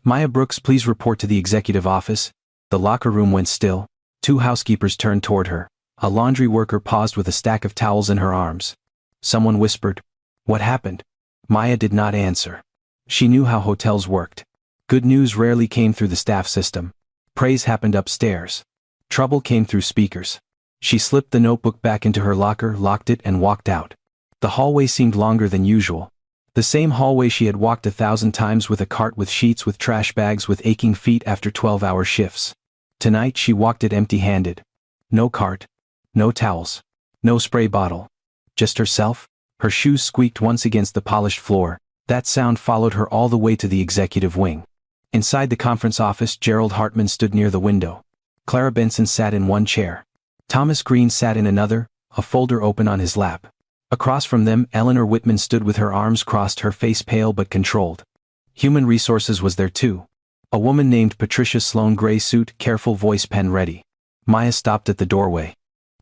Maya Brooks, please report to the executive office. The locker room went still. Two housekeepers turned toward her. A laundry worker paused with a stack of towels in her arms. Someone whispered, "What happened?" Maya did not answer. She knew how hotels worked. Good news rarely came through the staff system. Praise happened upstairs. Trouble came through speakers. She slipped the notebook back into her locker, locked it, and walked out. The hallway seemed longer than usual. The same hallway she had walked 1,000 times, with a cart, with sheets, with trash bags, with aching feet after 12-hour shifts. Tonight she walked it empty-handed. No cart. No towels. No spray bottle. Just herself. Her shoes squeaked once against the polished floor. That sound followed her all the way to the executive wing. Inside the conference office, Gerald Hartman stood near the window. Clara Benson sat in one chair. Thomas Green sat in another, a folder open on his lap. Across from them, Eleanor Whitman stood with her arms crossed, her face pale but controlled. Human resources was there too. A woman named Patricia Sloan, gray suit, careful voice, pen ready. Maya stopped at the doorway.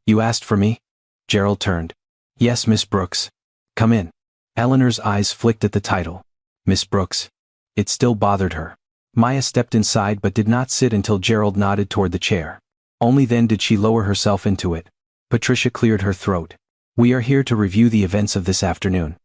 You asked for me? Gerald turned. Yes, Miss Brooks. Come in. Eleanor's eyes flicked at the title. Miss Brooks. It still bothered her. Maya stepped inside but did not sit until Gerald nodded toward the chair. Only then did she lower herself into it. Patricia cleared her throat. We are here to review the events of this afternoon.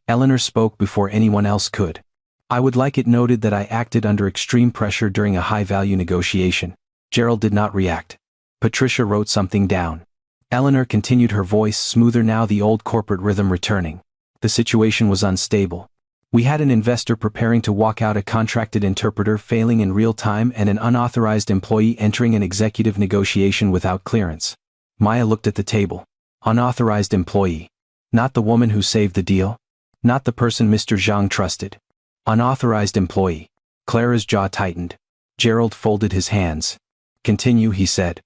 Eleanor spoke before anyone else could. I would like it noted that I acted under extreme pressure during a high-value negotiation. Gerald did not react. Patricia wrote something down. Eleanor continued, her voice smoother now, the old corporate rhythm returning. The situation was unstable. We had an investor preparing to walk out, a contracted interpreter failing in real time, and an unauthorized employee entering an executive negotiation without clearance. Maya looked at the table. Unauthorized employee. Not the woman who saved the deal. Not the person Mr. Zhang trusted. Unauthorized employee. Clara's jaw tightened. Gerald folded his hands. Continue, he said.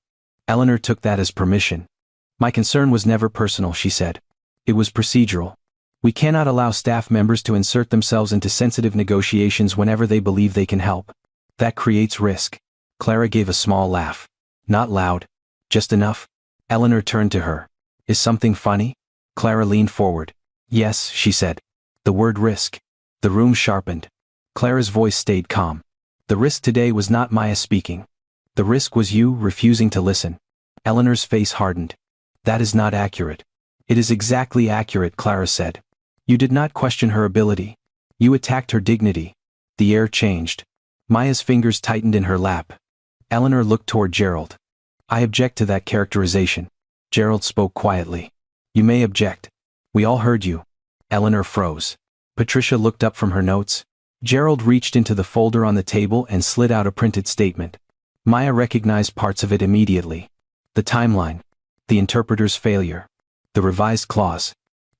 Eleanor took that as permission. My concern was never personal, she said. It was procedural. We cannot allow staff members to insert themselves into sensitive negotiations whenever they believe they can help. That creates risk. Clara gave a small laugh. Not loud. Just enough. Eleanor turned to her. Is something funny? Clara leaned forward. Yes, she said. The word risk. The room sharpened. Clara's voice stayed calm. The risk today was not Maya speaking. The risk was you refusing to listen. Eleanor's face hardened. That is not accurate. It is exactly accurate, Clara said. You did not question her ability. You attacked her dignity. The air changed. Maya's fingers tightened in her lap. Eleanor looked toward Gerald. I object to that characterization. Gerald spoke quietly. You may object. We all heard you. Eleanor froze. Patricia looked up from her notes. Gerald reached into the folder on the table and slid out a printed statement. Maya recognized parts of it immediately. The timeline. The interpreter's failure. The revised clause.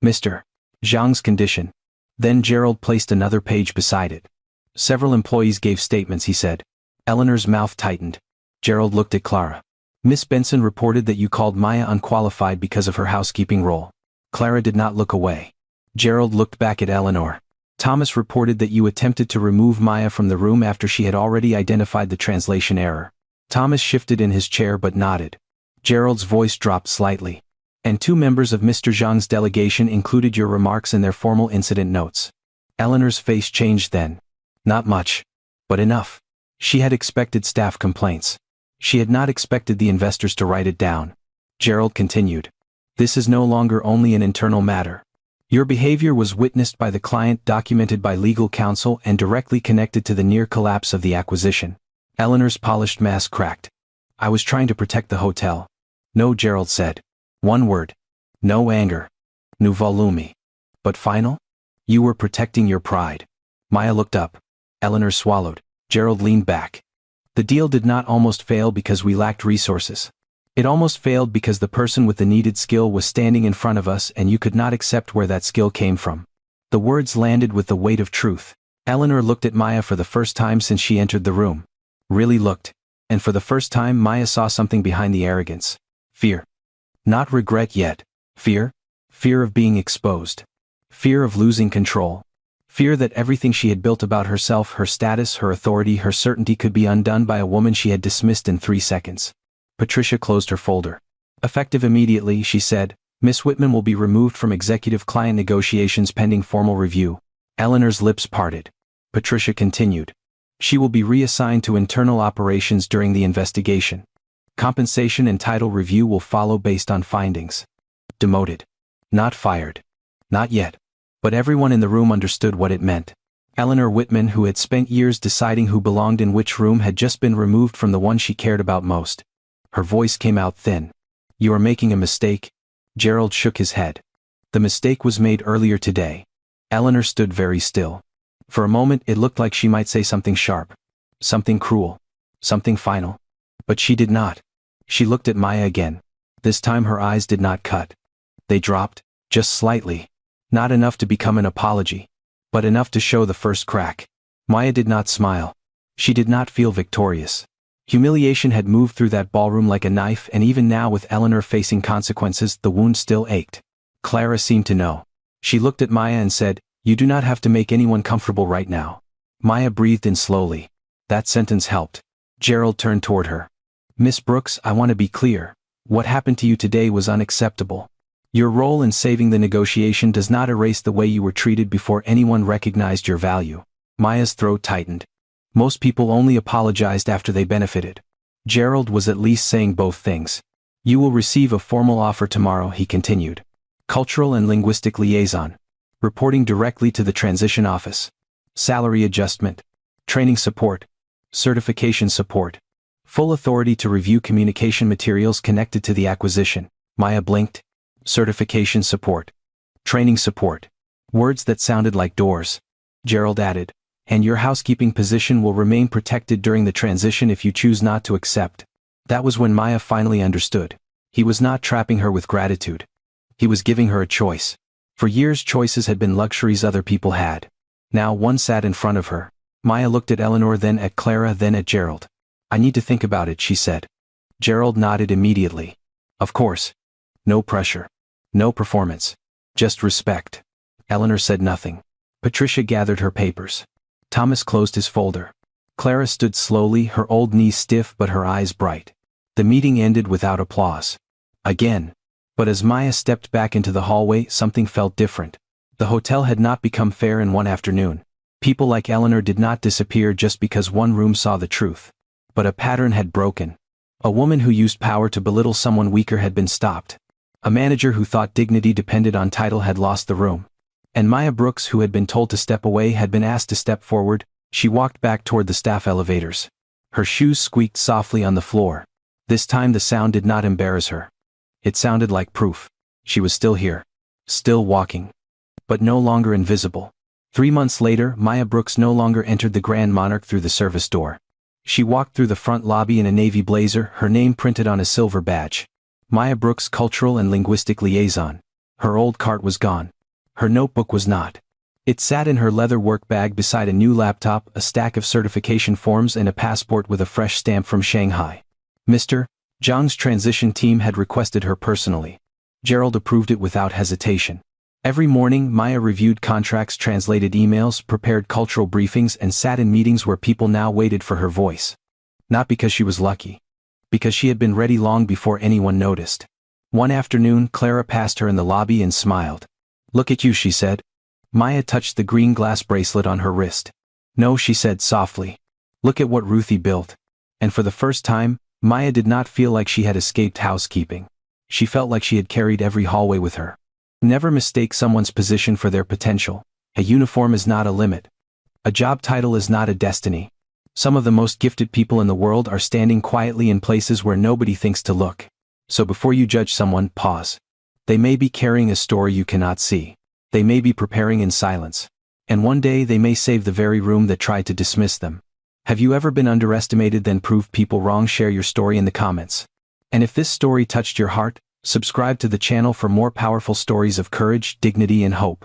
Mr. Zhang's condition. Then Gerald placed another page beside it. Several employees gave statements, he said. Eleanor's mouth tightened. Gerald looked at Clara. Miss Benson reported that you called Maya unqualified because of her housekeeping role. Clara did not look away. Gerald looked back at Eleanor. Thomas reported that you attempted to remove Maya from the room after she had already identified the translation error. Thomas shifted in his chair but nodded. Gerald's voice dropped slightly. And 2 members of Mr. Zhang's delegation included your remarks in their formal incident notes. Eleanor's face changed then. Not much. But enough. She had expected staff complaints. She had not expected the investors to write it down. Gerald continued. This is no longer only an internal matter. Your behavior was witnessed by the client, documented by legal counsel, and directly connected to the near collapse of the acquisition. Eleanor's polished mask cracked. I was trying to protect the hotel. No, Gerald said. One word. No anger. Nu volumi. But final? You were protecting your pride. Maya looked up. Eleanor swallowed. Gerald leaned back. The deal did not almost fail because we lacked resources. It almost failed because the person with the needed skill was standing in front of us and you could not accept where that skill came from. The words landed with the weight of truth. Eleanor looked at Maya for the first time since she entered the room. Really looked. And for the first time Maya saw something behind the arrogance. Fear. Not regret yet. Fear. Fear of being exposed. Fear of losing control. Fear that everything she had built about herself, her status, her authority, her certainty could be undone by a woman she had dismissed in 3 seconds. Patricia closed her folder. Effective immediately, she said, Miss Whitman will be removed from executive-client negotiations pending formal review. Eleanor's lips parted. Patricia continued. She will be reassigned to internal operations during the investigation. Compensation and title review will follow based on findings. Demoted. Not fired. Not yet. But everyone in the room understood what it meant. Eleanor Whitman, who had spent years deciding who belonged in which room, had just been removed from the one she cared about most. Her voice came out thin. You are making a mistake? Gerald shook his head. The mistake was made earlier today. Eleanor stood very still. For a moment it looked like she might say something sharp. Something cruel. Something final. But she did not. She looked at Maya again. This time her eyes did not cut. They dropped, just slightly. Not enough to become an apology. But enough to show the first crack. Maya did not smile. She did not feel victorious. Humiliation had moved through that ballroom like a knife, and even now, with Eleanor facing consequences, the wound still ached. Clara seemed to know. She looked at Maya and said, You do not have to make anyone comfortable right now. Maya breathed in slowly. That sentence helped. Gerald turned toward her. Miss Brooks, I want to be clear. What happened to you today was unacceptable. Your role in saving the negotiation does not erase the way you were treated before anyone recognized your value. Maya's throat tightened. Most people only apologized after they benefited. Gerald was at least saying both things. You will receive a formal offer tomorrow, he continued. Cultural and linguistic liaison. Reporting directly to the transition office. Salary adjustment. Training support. Certification support. Full authority to review communication materials connected to the acquisition. Maya blinked. Certification support. Training support. Words that sounded like doors. Gerald added. And your housekeeping position will remain protected during the transition if you choose not to accept. That was when Maya finally understood. He was not trapping her with gratitude. He was giving her a choice. For years choices had been luxuries other people had. Now one sat in front of her. Maya looked at Eleanor, then at Clara, then at Gerald. I need to think about it, she said. Gerald nodded immediately. Of course. No pressure. No performance. Just respect. Eleanor said nothing. Patricia gathered her papers. Thomas closed his folder. Clara stood slowly, her old knees stiff but her eyes bright. The meeting ended without applause. Again. But as Maya stepped back into the hallway, something felt different. The hotel had not become fair in one afternoon. People like Eleanor did not disappear just because one room saw the truth. But a pattern had broken. A woman who used power to belittle someone weaker had been stopped. A manager who thought dignity depended on title had lost the room. And Maya Brooks, who had been told to step away, had been asked to step forward. She walked back toward the staff elevators. Her shoes squeaked softly on the floor. This time the sound did not embarrass her. It sounded like proof. She was still here. Still walking. But no longer invisible. 3 months later, Maya Brooks no longer entered the Grand Monarch through the service door. She walked through the front lobby in a navy blazer, her name printed on a silver badge. Maya Brooks, Cultural and Linguistic Liaison. Her old cart was gone. Her notebook was not. It sat in her leather work bag beside a new laptop, a stack of certification forms and a passport with a fresh stamp from Shanghai. Mr. Zhang's transition team had requested her personally. Gerald approved it without hesitation. Every morning, Maya reviewed contracts, translated emails, prepared cultural briefings, and sat in meetings where people now waited for her voice. Not because she was lucky. Because she had been ready long before anyone noticed. One afternoon, Clara passed her in the lobby and smiled. Look at you, she said. Maya touched the green glass bracelet on her wrist. No, she said softly. Look at what Ruthie built. And for the first time, Maya did not feel like she had escaped housekeeping. She felt like she had carried every hallway with her. Never mistake someone's position for their potential. A uniform is not a limit. A job title is not a destiny. Some of the most gifted people in the world are standing quietly in places where nobody thinks to look. So before you judge someone, pause. They may be carrying a story you cannot see. They may be preparing in silence. And one day they may save the very room that tried to dismiss them. Have you ever been underestimated, then proved people wrong? Share your story in the comments. And if this story touched your heart, subscribe to the channel for more powerful stories of courage, dignity, and hope.